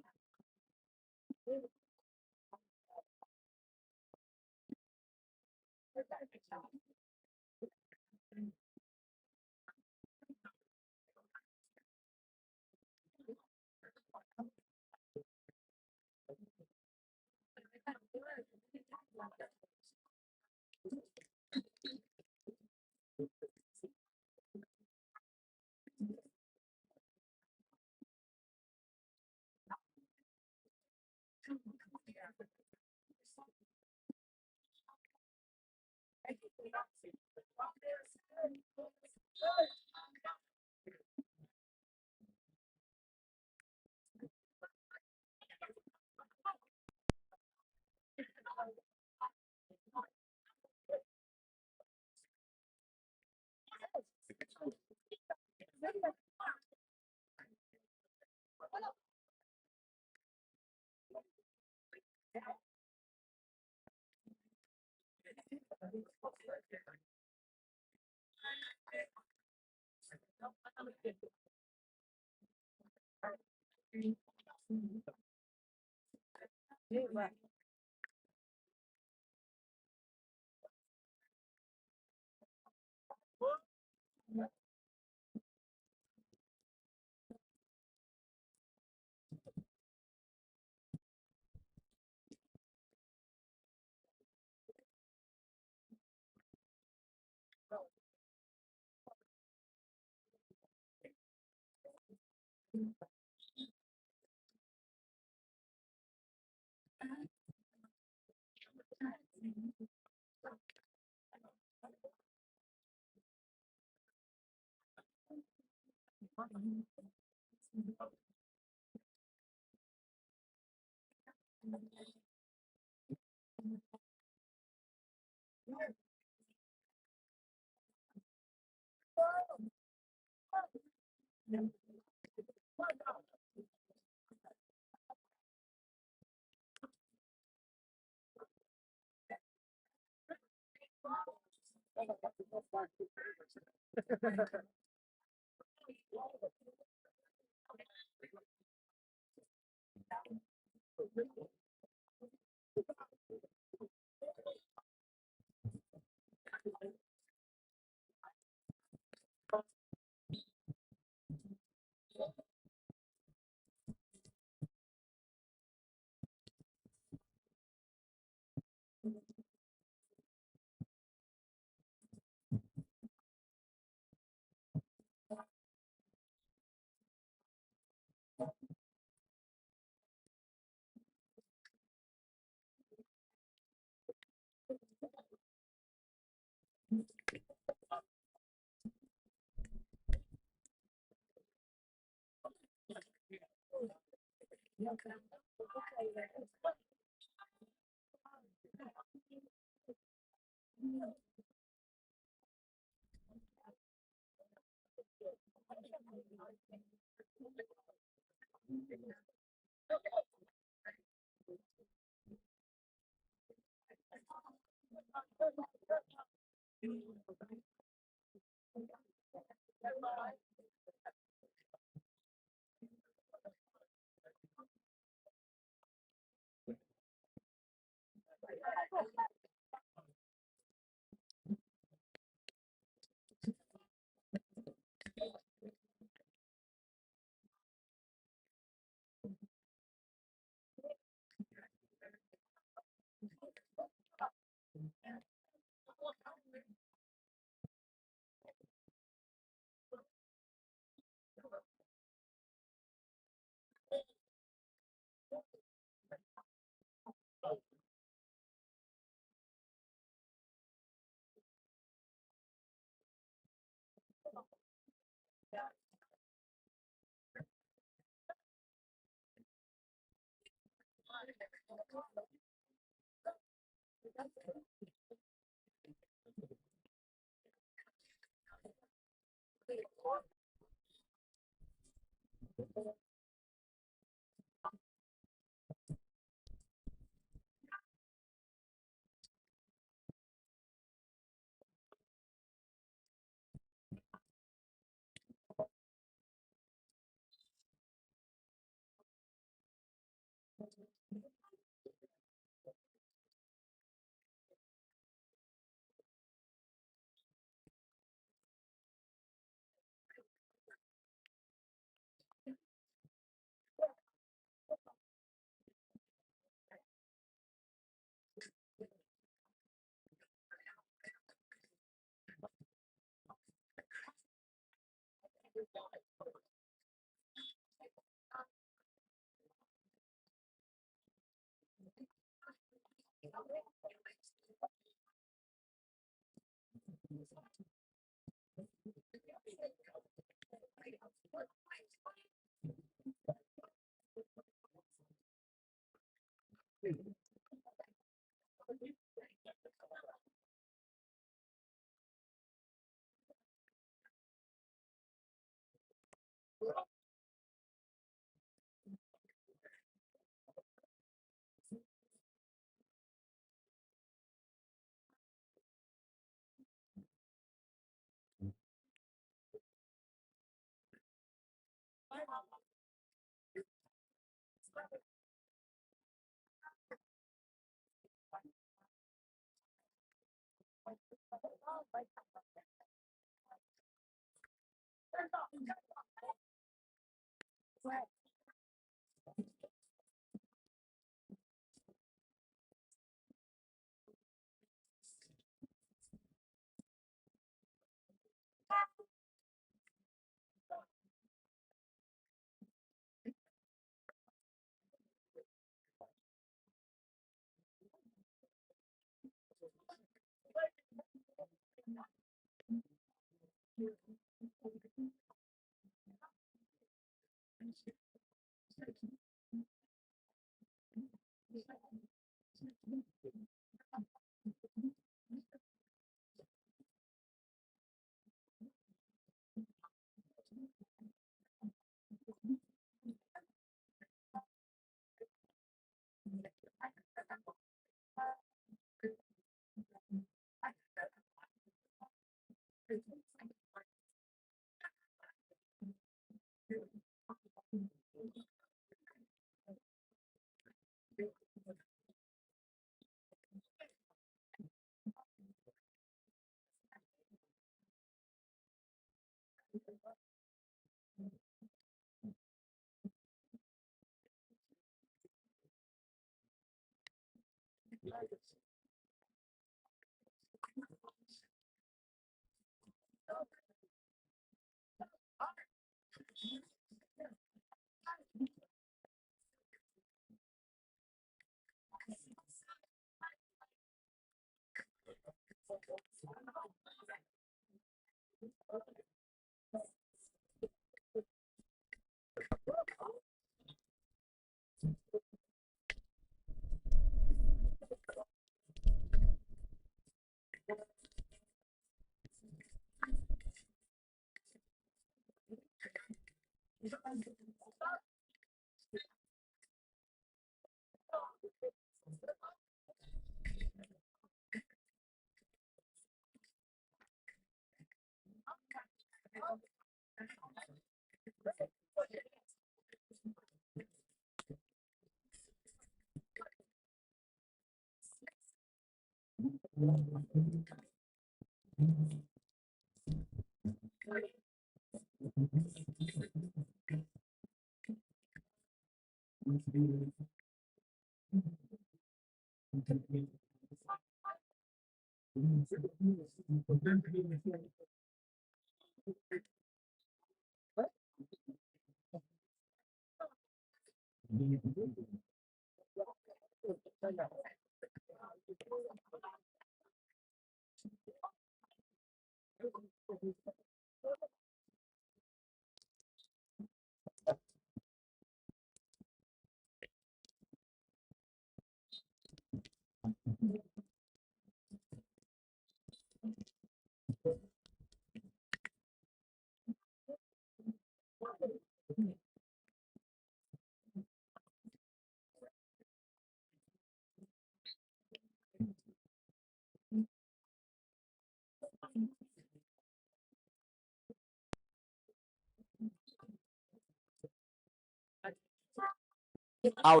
Out.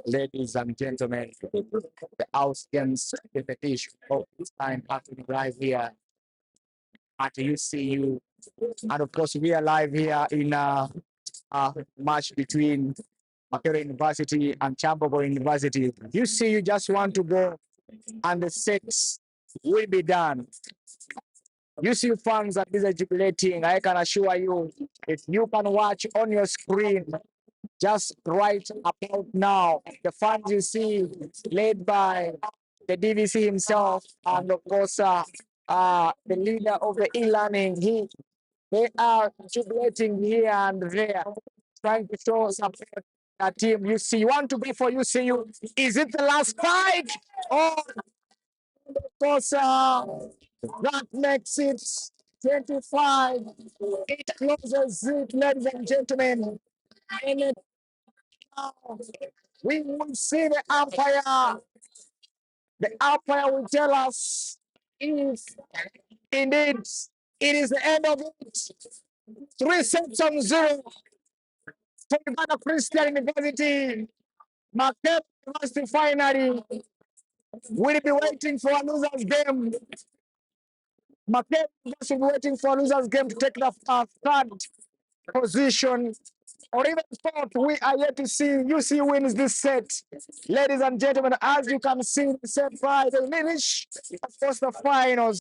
Ladies and gentlemen, the AUUS Games competition of this time happening live here at UCU. And of course, we are live here in a match between Makerere University and Chambogo University. UCU just want to go and the six will be done. UCU fans are busy jubilating. I can assure you, if you can watch on your screen, just right about now, the fans you see led by the DVC himself and of course the leader of the e-learning, they are jubilating here and there, trying to show support to the team. You want to be for UCU. Is it the last fight? Or of course that makes it 25. It closes it, ladies and gentlemen. And now we will see the umpire. The umpire will tell us if indeed it is the end of it. 3-0 for Uganda Christian University. Makere University finally will be waiting for a loser's game. Makere University will be waiting for a loser's game to take the third position or even fourth. We are yet to see UC wins this set. Ladies and gentlemen, as you can see, the set by the finish, of course, the finals.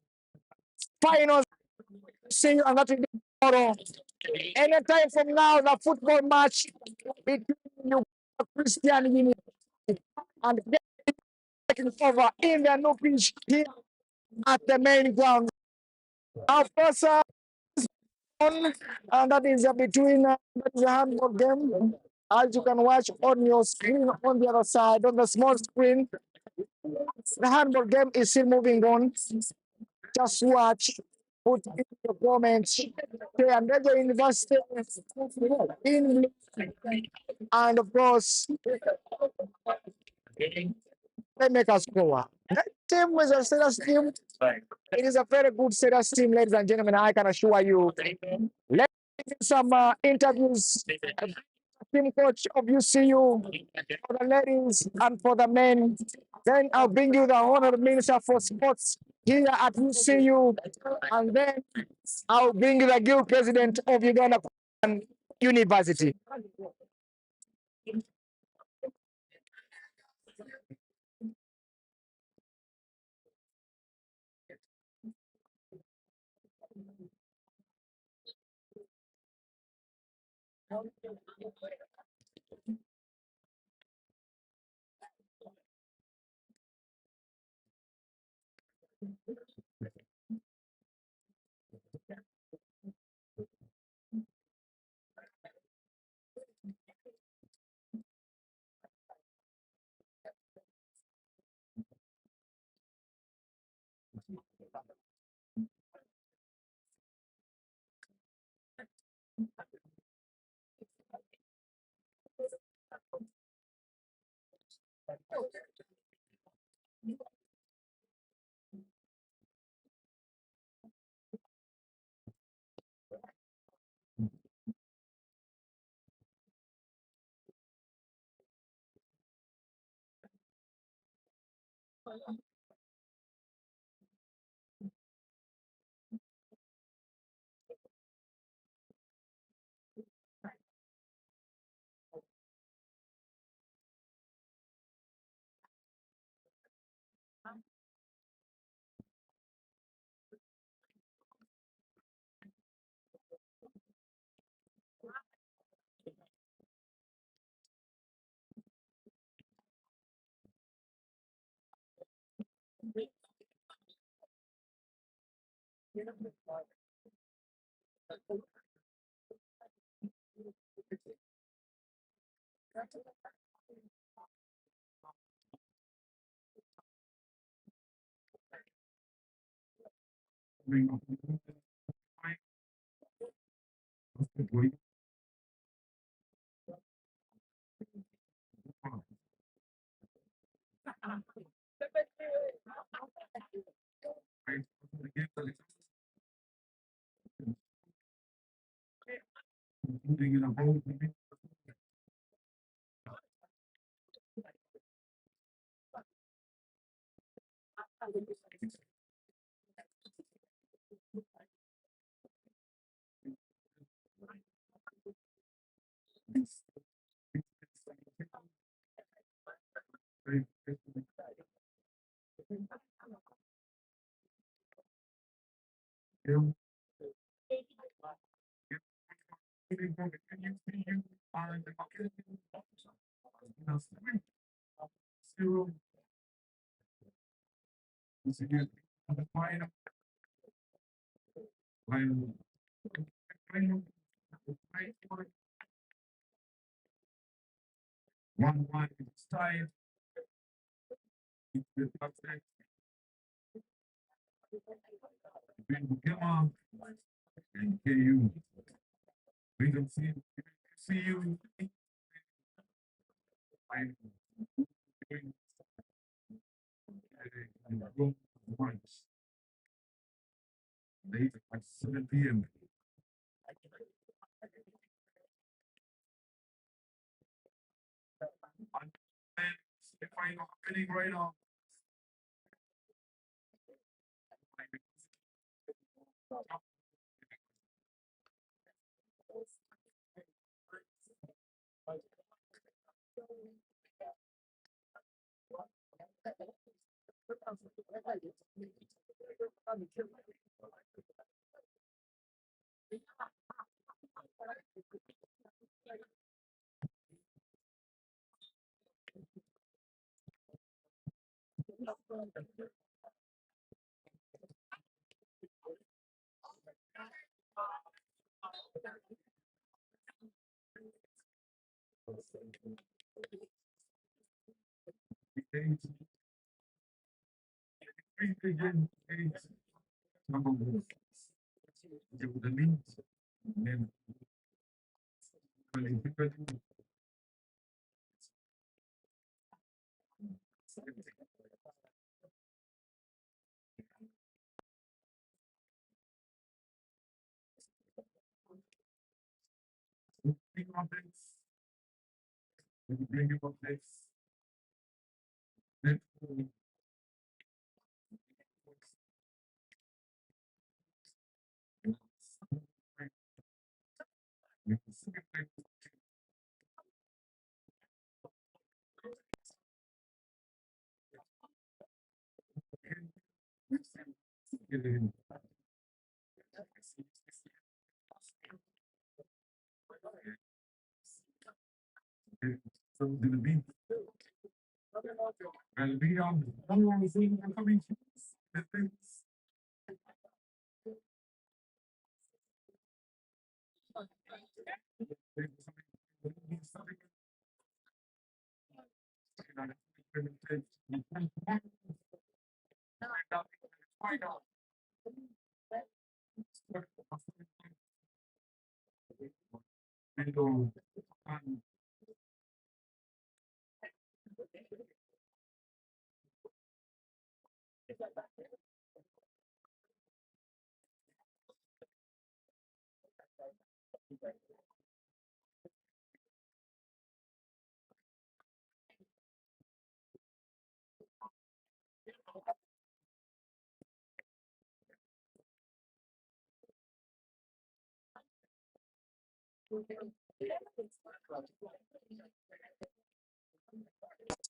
Finals, see you and that will be tomorrow. Anytime from now, the football match between Uganda Christian University and taking over in the new pitch here at the main ground. Of course, and that is between that is a handball game. As you can watch on your screen on the other side, on the small screen, the handball game is still moving on. Just watch, put in your comments. And the University in and of course, they make us score. That team was a serious team. It is a very good serious team, ladies and gentlemen. I can assure you. Let's get some interviews. Team coach of UCU for the ladies and for the men. Then I'll bring you the honorable minister for sports here at UCU, and then I'll bring you the guild president of Uganda University.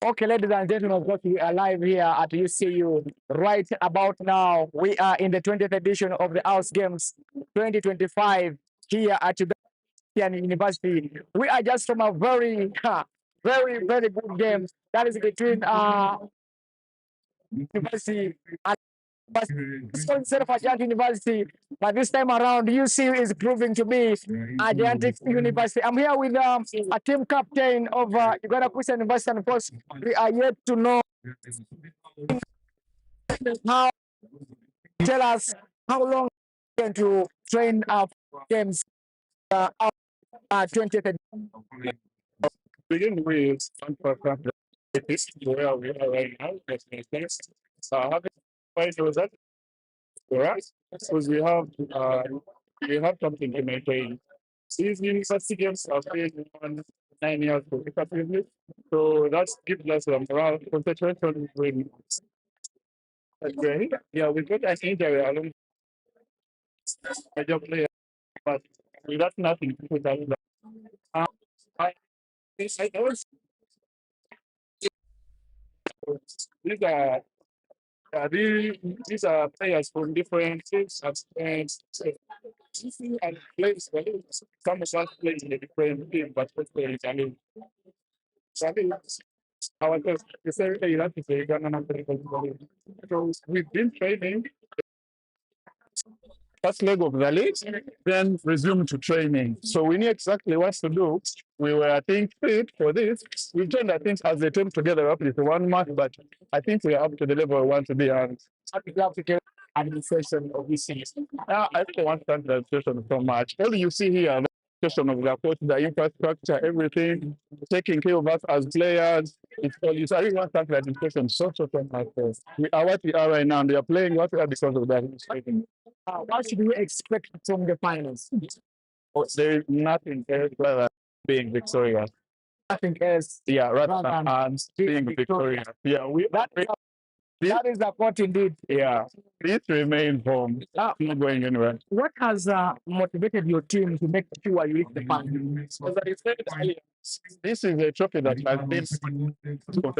Okay, ladies and gentlemen, of course, we are live here at UCU right about now. We are in the 20th edition of the AUUS Games 2025 here at Uganda University. We are just from a very, very good game that is between University and itself at Giant University, but this time around, UCU is proving to be a gigantic university. I'm here with a team captain of Uganda Christian University, and of course, we are yet to know how. Tell us how long you going to train games 20th. Begin with one program where we are right now. Having five was that for us because we have something to maintain. These university games are played on 9 years consecutively, so that gives us a morale concentration when yeah, we got an injury along major player, but we got nothing to put that. Uh, I, I also these are these are players from different teams and players. Some of us play in a different team, but we play in Italy. So I think our the same thing that is a Ghana national team. So we've been training first leg of the league, then resume to training. So we knew exactly what to do. We were, I think, fit for this. We've trained, I think, as a team together up with 1 month, but I think we are up to the level we want to be. And happy to get administration of this season. I don't want to thank the administration so much. All you see here, the administration of the coach, the infrastructure, everything, taking care of us as players. It's all you. So I really want to thank the administration so much. We are what we are right now, and we are playing what we are because of that administration. What should we expect from the finals? Oh, there is nothing else rather being victorious. Nothing else. Yeah, rather than being victorious. Yeah, that is the point indeed. Yeah, please remain home. Not going anywhere. What has motivated your team to make sure you reach the final? As I said earlier, this is a trophy that has been,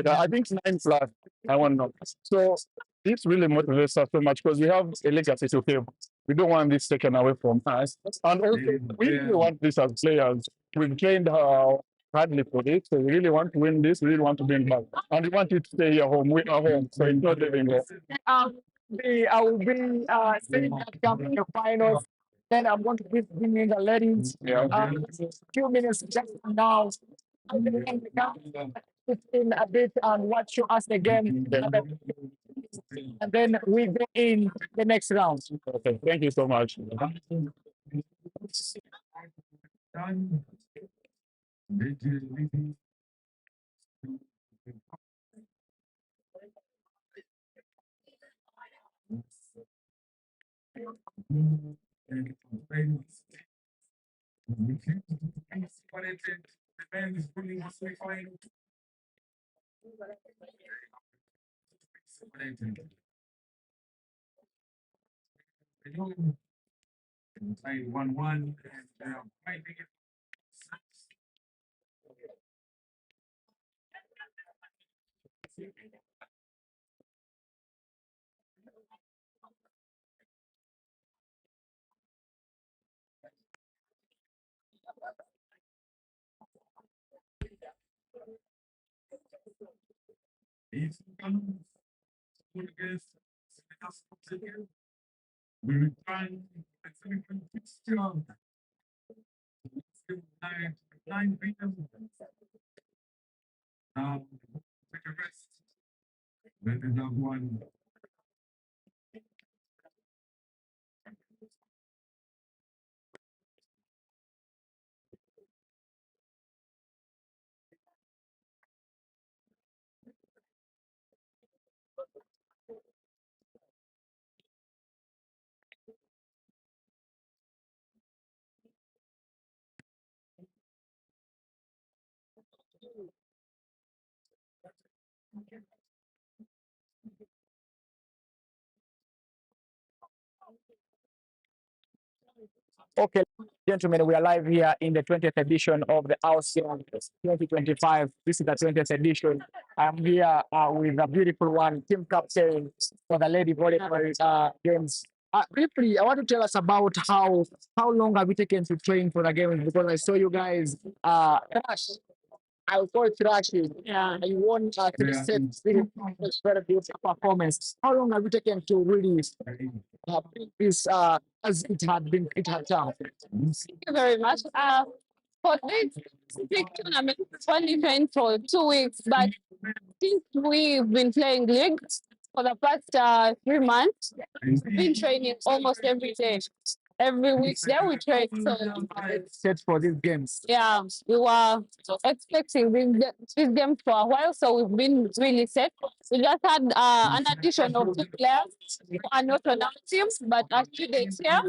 I think, 9+. I want to know. So this really motivates us so much because we have a legacy to keep. We don't want this taken away from us. And also, we really want this as players. We've trained hardly for this. So we really want to win this. We really want to bring back. And we want you to stay here home. We are home. So it's not living home. I will be saying that come in the finals. Then I'm going to give in the ladies few minutes just now. And then we can put in a bit and watch you us again. And then we go in the next round. Okay, thank you so much. Okay, gentlemen, we are live here in the 20th edition of the AUUS Games 2025. This is the 20th edition. I'm here with a beautiful one, team captain for the Lady Volleyball Games. Briefly, I want to tell us about how long have you taken to train for the games? Because I saw you guys crash. I will call it thrashing. Yeah. You won three sets. It's very beautiful performance. How long have you taken to really bring this as it had done? Thank you very much. For this big tournament, it's only trained for 2 weeks, but since we've been playing league for the past 3 months, we've been training almost every day. Every week there we train. So Set for these games. yeah, we were expecting this game for a while, so we've been really set. We just had an addition of 2 players who are not on our teams, but are students here.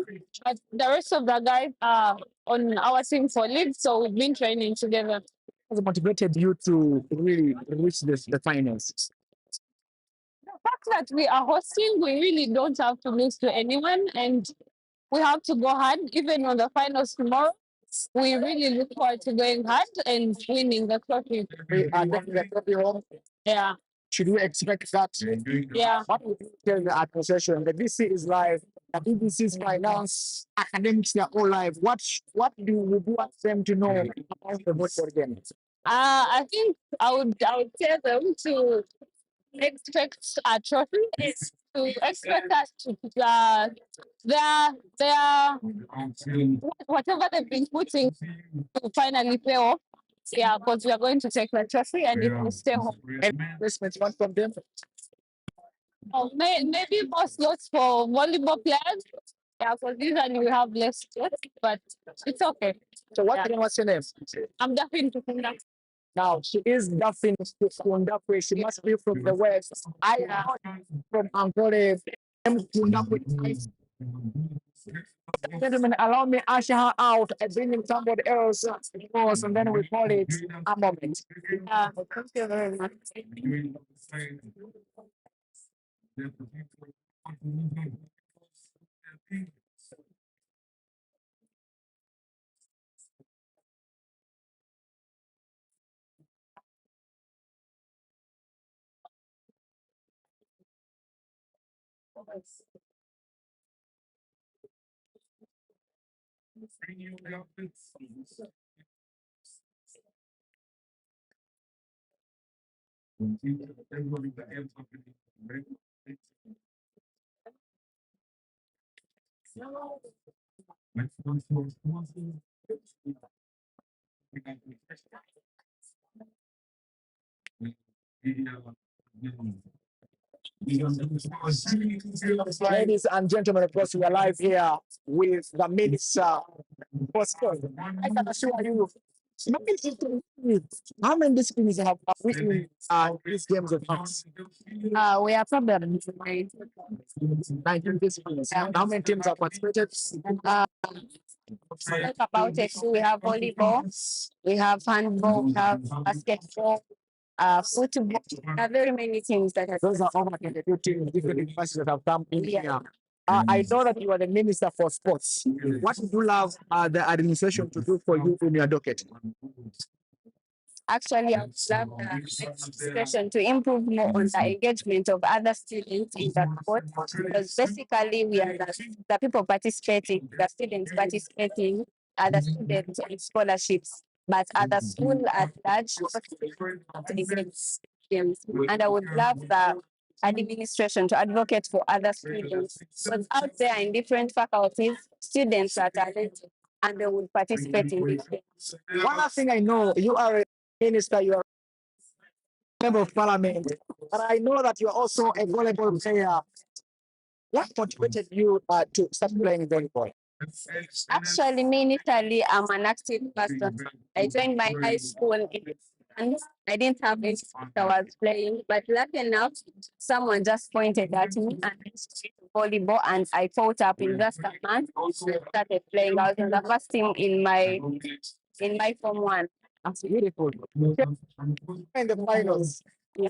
But the rest of the guys are on our team for league, so we've been training together. What motivated you to really reach the finals? The fact that we are hosting, we really don't have to lose to anyone, and we have to go hard even on the finals tomorrow. We really look forward to going hard and winning the trophy. We are taking the trophy home. Yeah. Should we expect that? Yeah. What would you tell the administration? The VC is live, the BBC's finance, academics, they're all live. What do you want them to know about the volleyball game? I think I would tell them to expect a trophy, to expect us to their whatever they've been putting to finally pay off. Yeah, because we are going to take the trophy and it will stay home. And investments want from them? Maybe more slots for volleyball players. Yeah, because usually we have less slots, but it's okay. So what's your name? I'm definitely to Now, she is Daphne Kundapwe. She must be from the West. I am from Ankole. Gentlemen, allow me usher her out and bring in somebody else, and then we call it a moment. Thank you very much. Ladies and gentlemen, of course, we are live here with the Minister for Sport. I can assure you, how many disciplines have we in these games of us? We are probably 19 disciplines. How many teams have participated? talk about it. We have volleyball, we have handball, we have basketball, football. There are very many teams that have. Those are all 22 teams, different universities that have come in here. I know that you are the Minister for Sports. What would you love the administration to do for you in your docket? Actually, I would love the administration to improve more on the engagement of other students in the sport, because basically we are the people participating, the students participating, are the students in scholarships, but at the school at large, against games. And I would love the administration to advocate for other students, because out there in different faculties, students are talented and they would participate in these games. One last thing I know, you are a minister, you are a member of parliament, but I know that you are also a volleyball player. What motivated you to start playing volleyball? Actually, me initially, I'm an active person. I joined my high school and I didn't have any sport I was playing, but lucky enough, someone just pointed at me and I started volleyball, and I caught up in just a month. I started playing. I was in the first team in my Form 1. That's beautiful. In the finals. Yeah.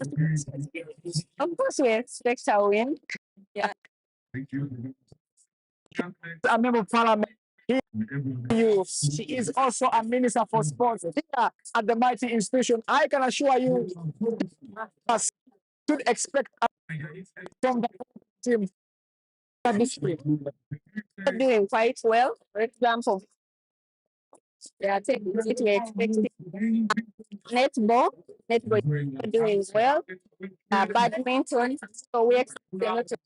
Of course, we expect a win. Yeah. A member of parliament, She is also a minister for sports here at the mighty institution. I can assure you, us should expect from the team discipline. They're doing quite well. For example, they are taking it, we're expecting netball. Netball is doing well. Badminton. So we expect a lot of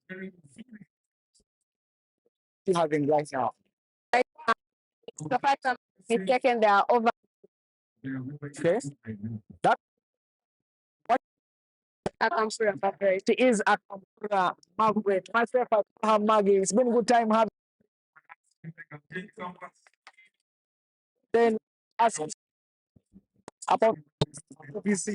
Having right now. so far some mistaken they are over Okay, that Akampura Fabric. she is a Margaret. Myself, I call her Maggie. It's been a good time having. Then ask about this.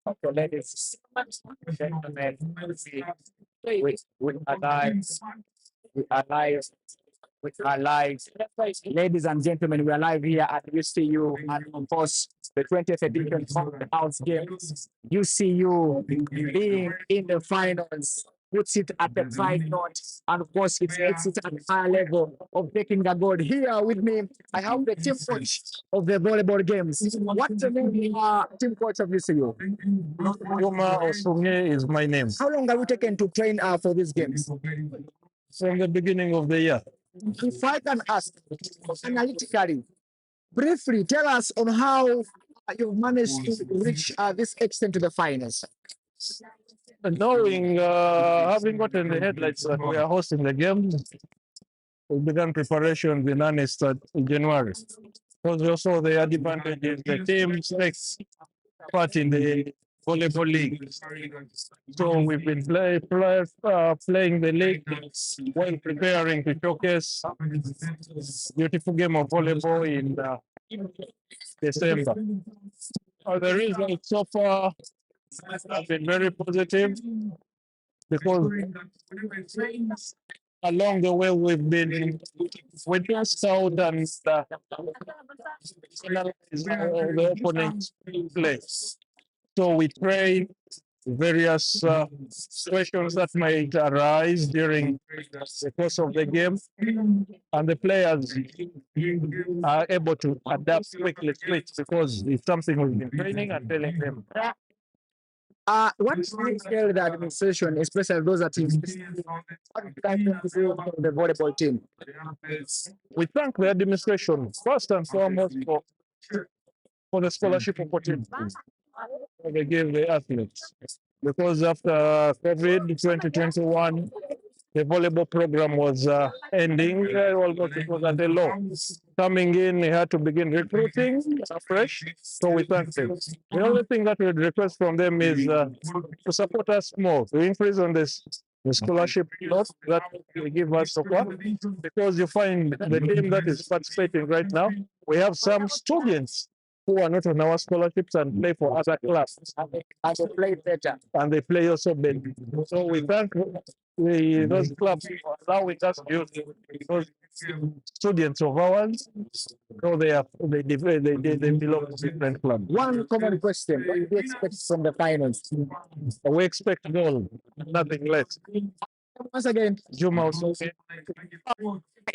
Okay, ladies and gentlemen, we are live. We are live. We are live. Ladies and gentlemen, we are live here at UCU and of course the 20th edition of the AUUS Games. UCU being in the finals puts it at the pride note, and of course it makes it at a higher level of taking the gold. Here with me, I have the team coach of the volleyball games. What's the name team coach of UCU? Yuma Osunge is my name. How long have you taken to train for these games? From the beginning of the year. If I can ask analytically, briefly tell us on how you've managed to reach this extent to the finals. And knowing, having gotten the headlights that we are hosting the game, we began preparations in earnest in January. Because we also the advantage the team takes part in the volleyball league. So we've been playing the league while preparing to showcase beautiful game of volleyball in December. The results so far have been very positive because along the way we passed out and analyze the opponent's play. So we train various situations that might arise during the course of the game, and the players are able to adapt quickly to it because it's something we've been training and telling them. What do you tell the administration, especially those that is the volleyball team? We thank the administration first and foremost for the scholarship opportunities they give the athletes. Because after COVID 2021, the volleyball program was ending, almost it was at a low. Coming in, we had to begin recruiting afresh, so we thank them. The only thing that we request from them is to support us more, to increase on this the scholarship lot that they give us so far, because you find the team that is participating right now, we have some students who are not on our scholarships and play for other clubs. And they play better. And they play also better. So we thank those clubs for allowing us to use those students of ours. So they belong to different clubs. One common question: what do you expect from the finals? We expect gold, nothing less. Once again, Juma also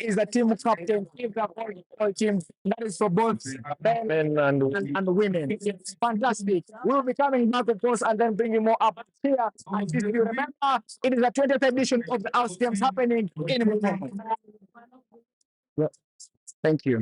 is the team captain, is the volleyball team that is for both men and women. It's fantastic. We'll be coming back, of course, and then bringing more up here. And if you remember, it is the 20th edition of the AUUS Games happening in Mukomo. Well, thank you.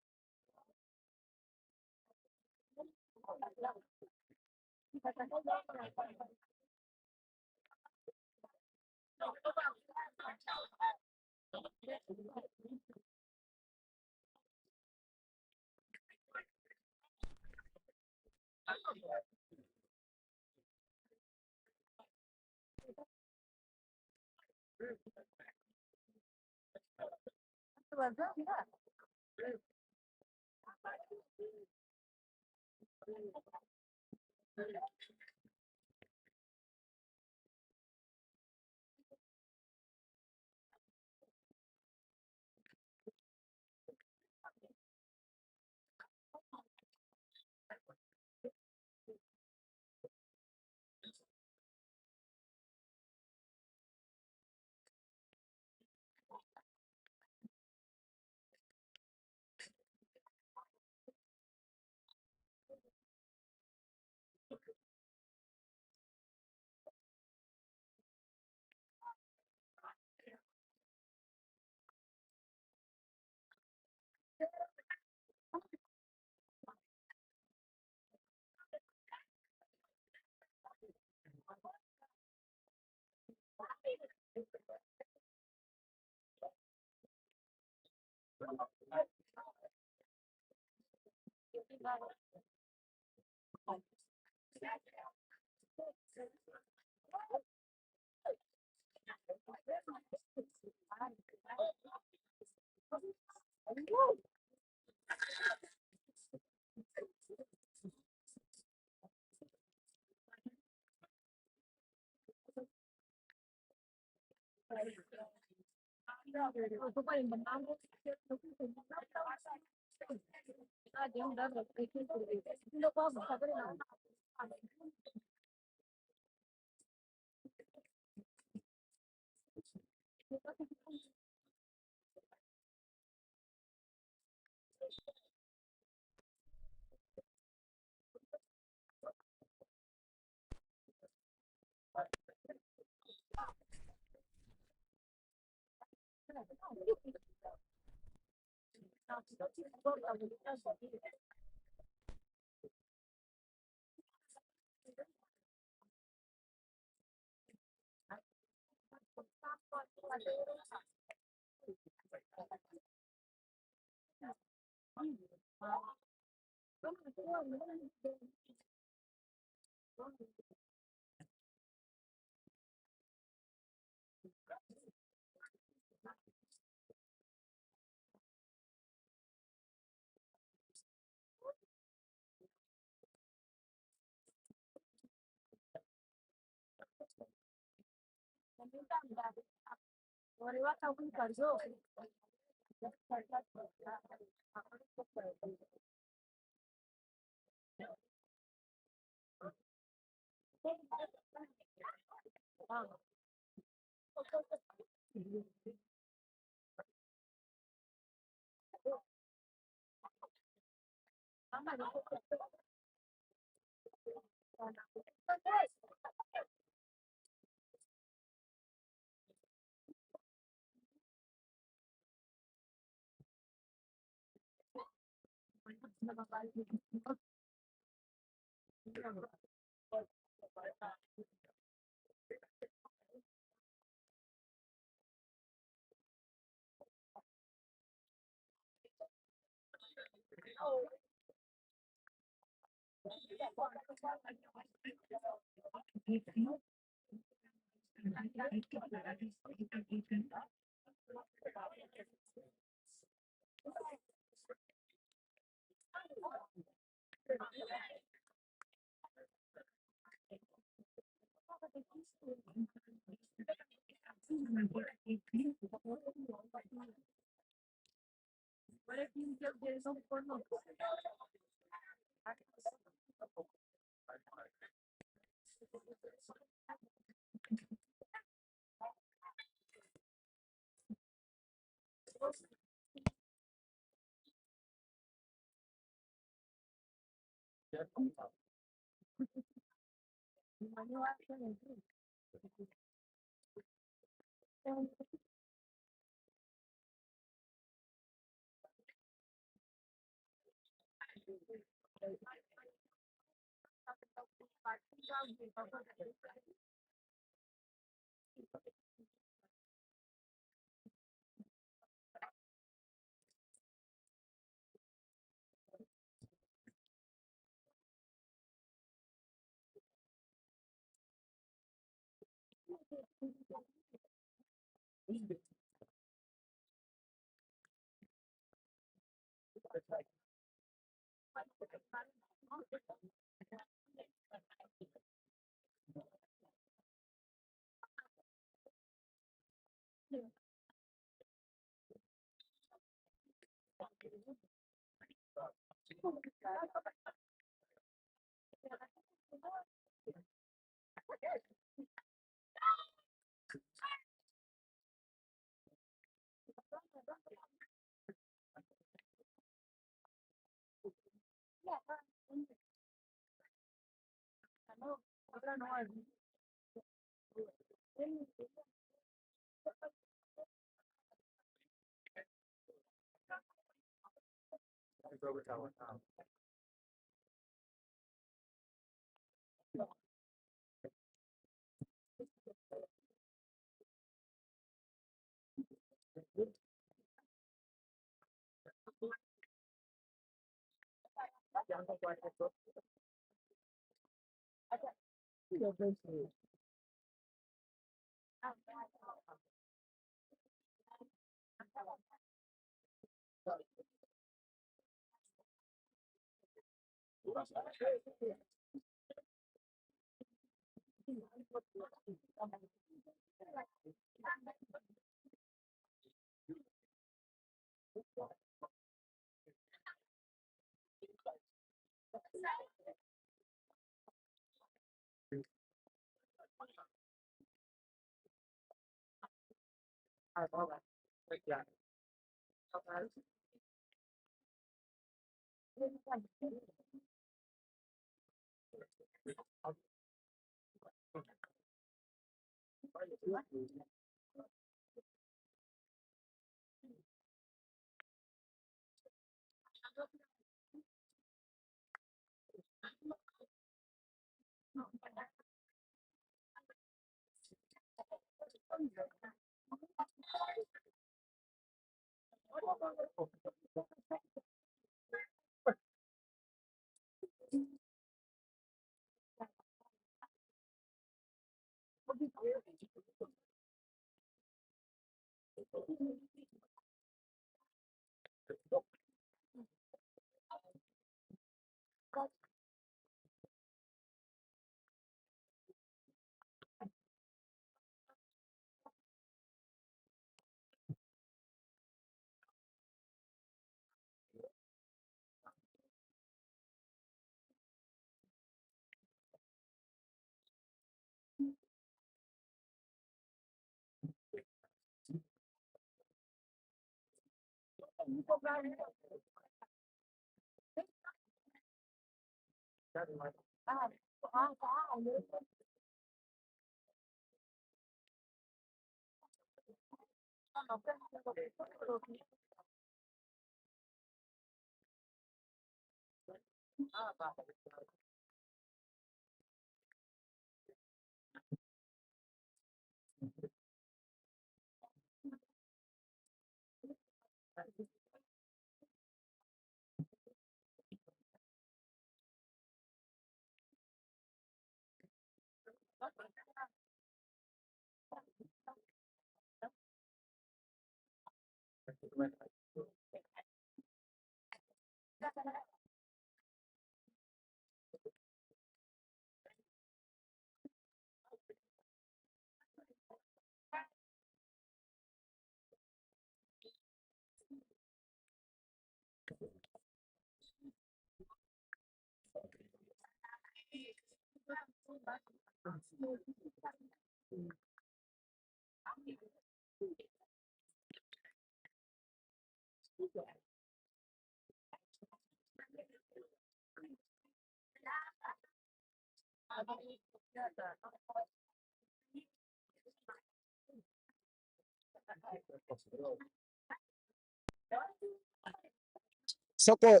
Soko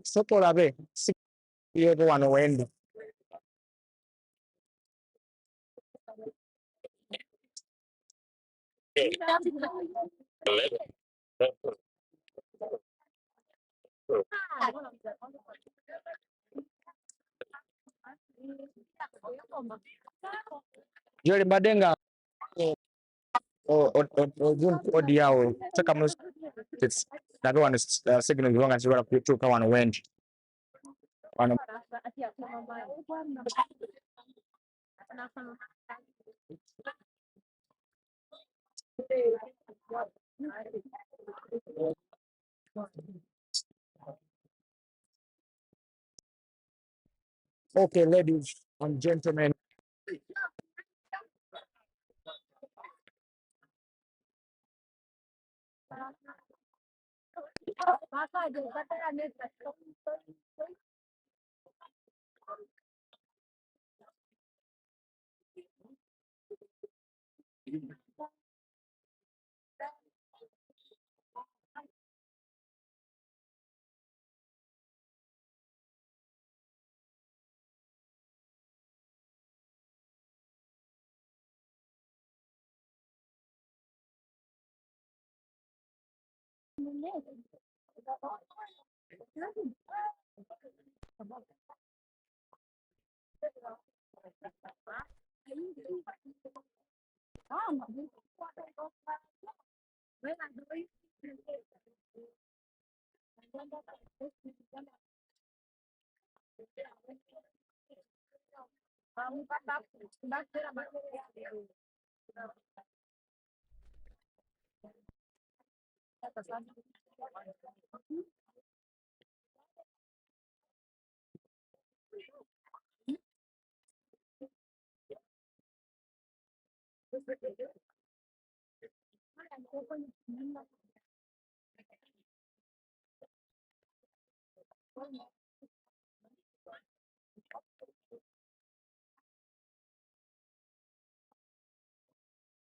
soko labe siku wano wenda. Jori Badenga odi yawo taka mus it's that one is signal wrong as well to ka wano wenda. Wano okay, ladies and gentlemen.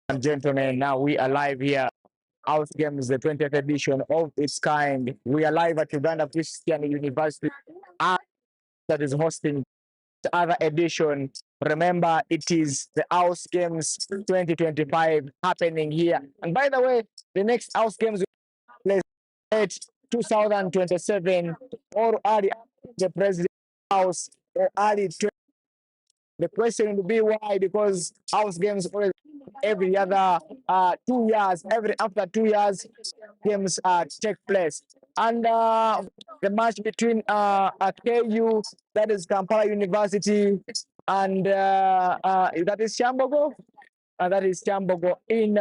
And gentlemen, now we are live here. AUUS Games, the 20th edition of its kind. We are live at Uganda Christian University that is hosting the other edition. Remember, it is the AUUS Games 2025 happening here. And by the way, the next AUUS Games will take 2027 or early the president house or early The question would be why? Because house games always every other 2 years, every after 2 years, games take place. And the match between KU, that is Kampala University, and that is Chambogo, that is Chambogo in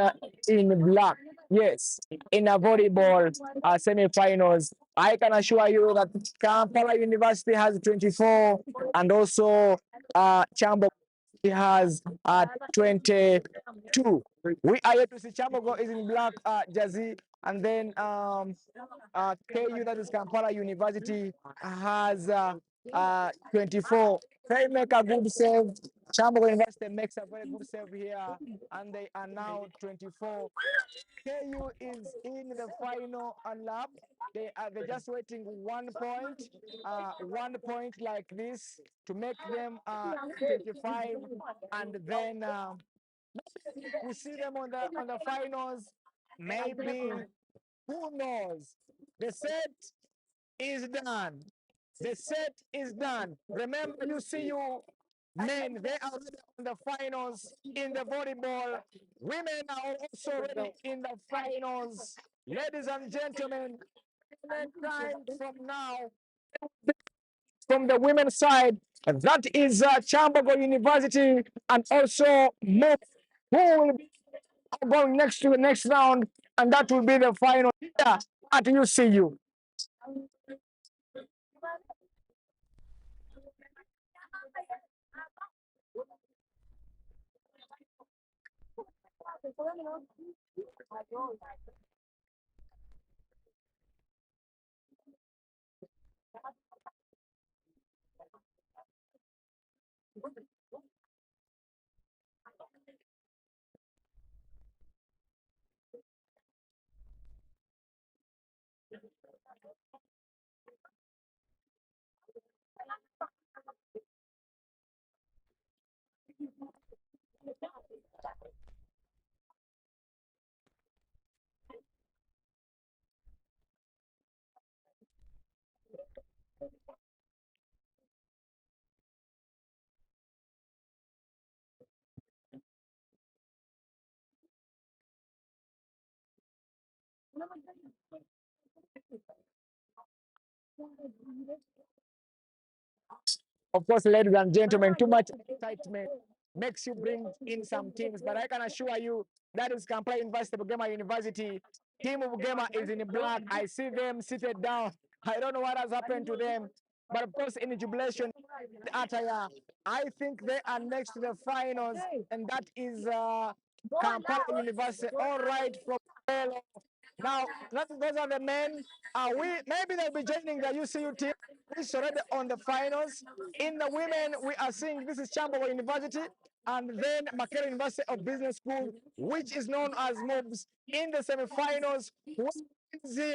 black. Yes, in a volleyball semi-finals. I can assure you that Kampala University has 24, and also Chambogo has 22. We are yet to see Chambogo is in black jersey, and then KU, that is Kampala University, has 24. They make a good save. Chambogo University makes a very good save here, and they are now 24. KU is in the final lap. They're just waiting 1 point like this to make them 25, and then we see them on the finals. Maybe, who knows? The set is done. The set is done. Remember, you see you men, they are already on the finals in the volleyball. Women are also ready in the finals. Ladies and gentlemen, time from now, from the women's side, and that is Chambogo University, and also Mo, who will be going next to the next round, and that will be the final here at UCU. Of course, ladies and gentlemen, too much excitement makes you bring in some teams, but I can assure you that is Kampala University, Bugema University. Team of Bugema is in black. I see them seated down. I don't know what has happened to them, but of course, in jubilation attire, I think they are next to the finals, and that is Kampala University. All right, from now, those are the men. We maybe they'll be joining the UCU team, which is already on the finals. In the women, we are seeing this is Chambogo University, and then Makere University of Business School, which is known as MOBS, in the semifinals. Who is here?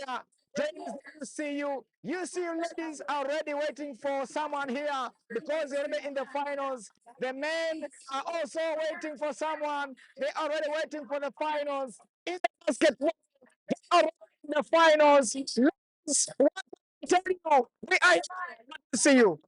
James, UCU. UCU ladies are already waiting for someone here because they're already in the finals. The men are also waiting for someone. They're already waiting for the finals. In the basketball, are in the finals. Let's tell you, we are happy to see you.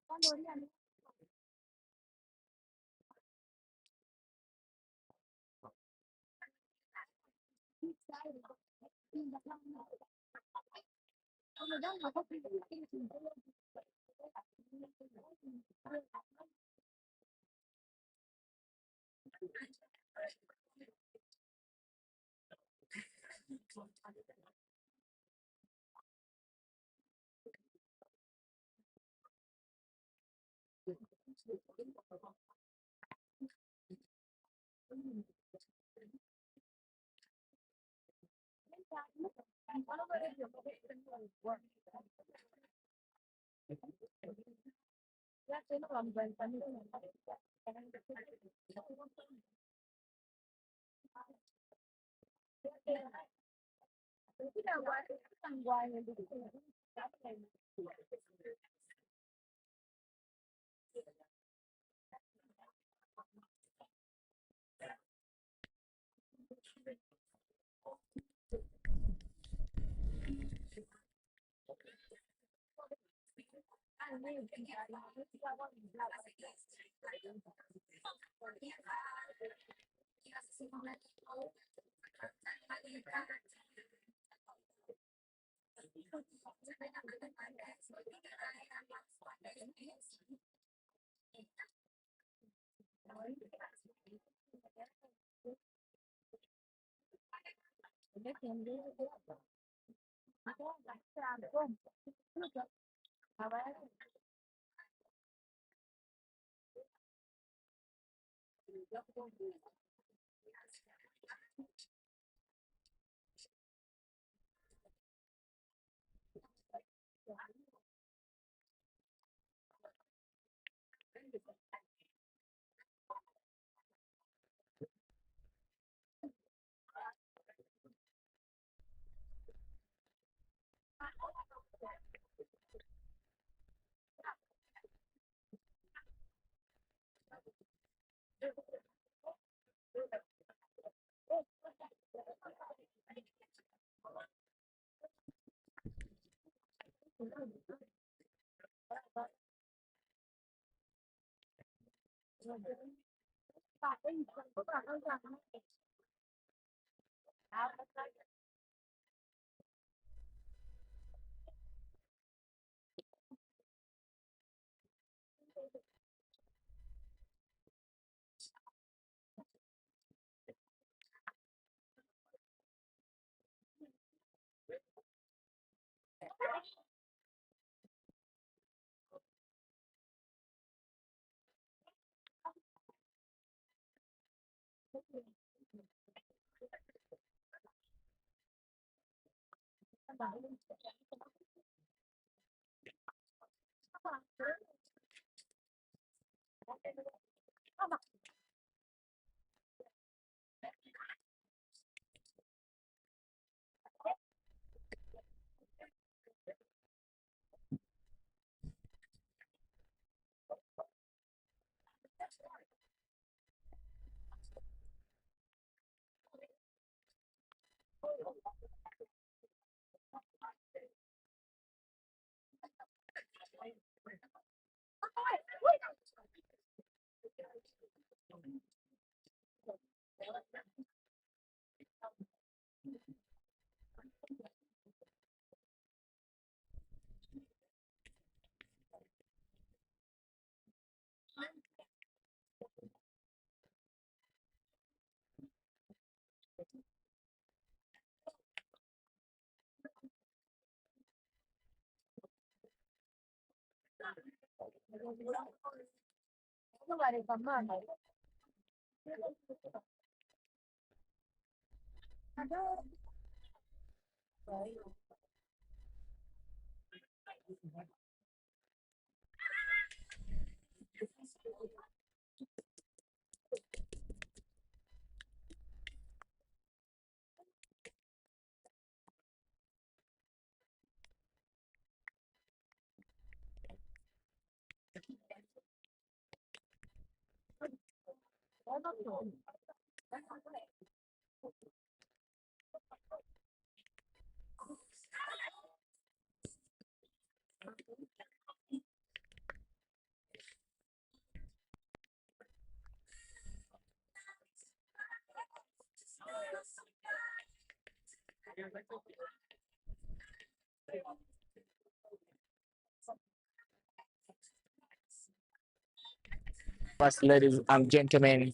First, ladies and gentlemen,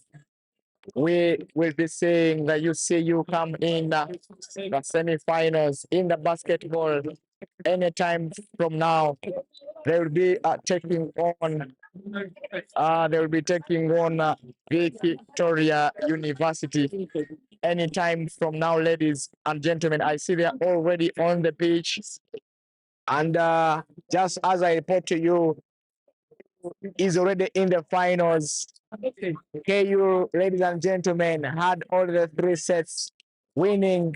we will be seeing the UCU come in the semi-finals in the basketball anytime from now. They will be taking on. They will be taking on Victoria University anytime from now, ladies and gentlemen. I see they are already on the pitch, and just as I report to you, is already in the finals. KU, ladies and gentlemen, had all the three sets, winning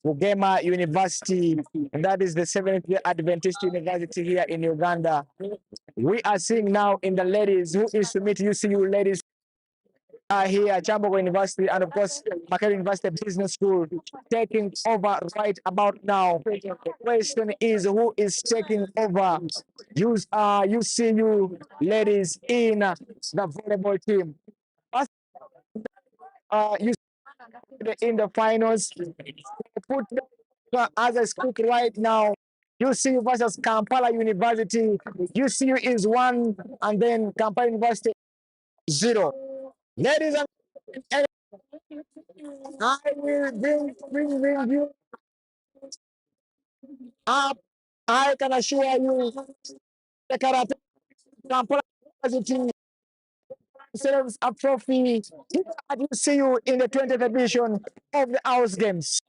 Uganda University, and that is the Seventh-day Adventist University here in Uganda. We are seeing now in the ladies, who is to meet UCU ladies here at Chambogo University, and of course, Makerere University Business School taking over right about now. The question is, who is taking over? You see you ladies in the volleyball team. You in the finals. Put as a scoop right now. UCU versus Kampala University. UCU is 1, and then Kampala University 0. Ladies and gentlemen, I will bring you up. I can assure you, the Karate Kampala University serves a trophy at UCU in the 20th edition of the AUUS Games.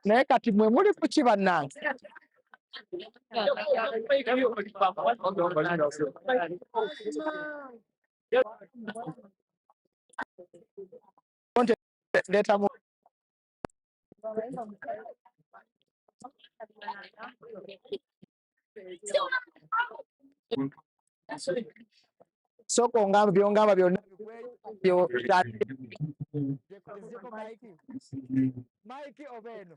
naye kati mwe muli kuki bannange leeta mu soko ngamba byongamba byonna byekolezzeko maiki oba eno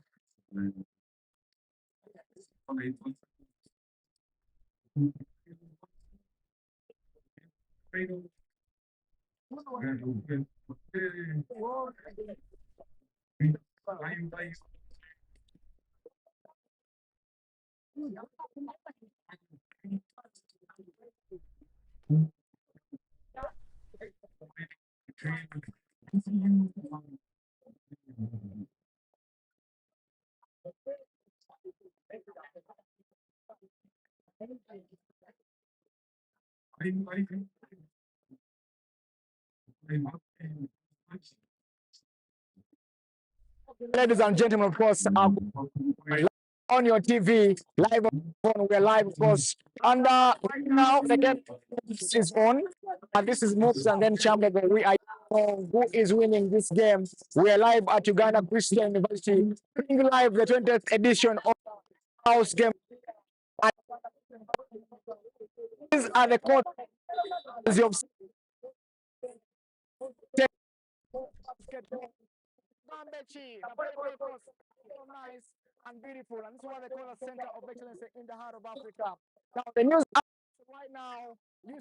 Ladies and gentlemen, of course, on your TV, live on phone, we're live, of course. And right now, the game is on. And this is Mooks and then Chamber. We are who is winning this game. We are live at Uganda Christian University, bringing live the 20th edition of AUUS Games. And these are the courts of basketball. Gambechi, the very first, so nice and beautiful. And this is what they call a center of excellence in the heart of Africa. Now, the news right now, you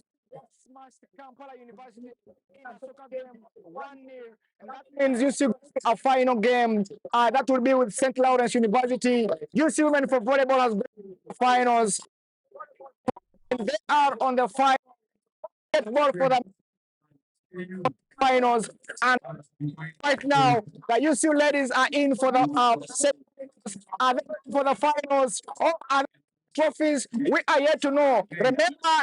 smashed Kampala University in a soccer game 1-0. And that means you see a final game. That will be with St. Lawrence University. UC Women for Volleyball has been in the finals. And they are on the ball for the finals. And right now, the UC ladies are in for the for the finals. And trophies we are yet to know. Remember,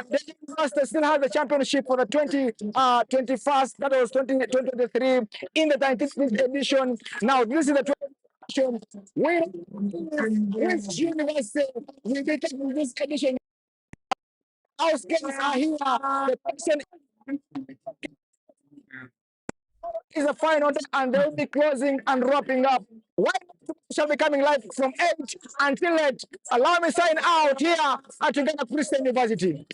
the University still has the championship for the 21st, that was 2023 in the 19th edition. Now, this is the 20th edition. Which university will be taking this edition? House games are here. The question is the final day, and they'll be closing and wrapping up. One shall be coming live from 8 until 8. Allow me sign out here at Uganda Christian University.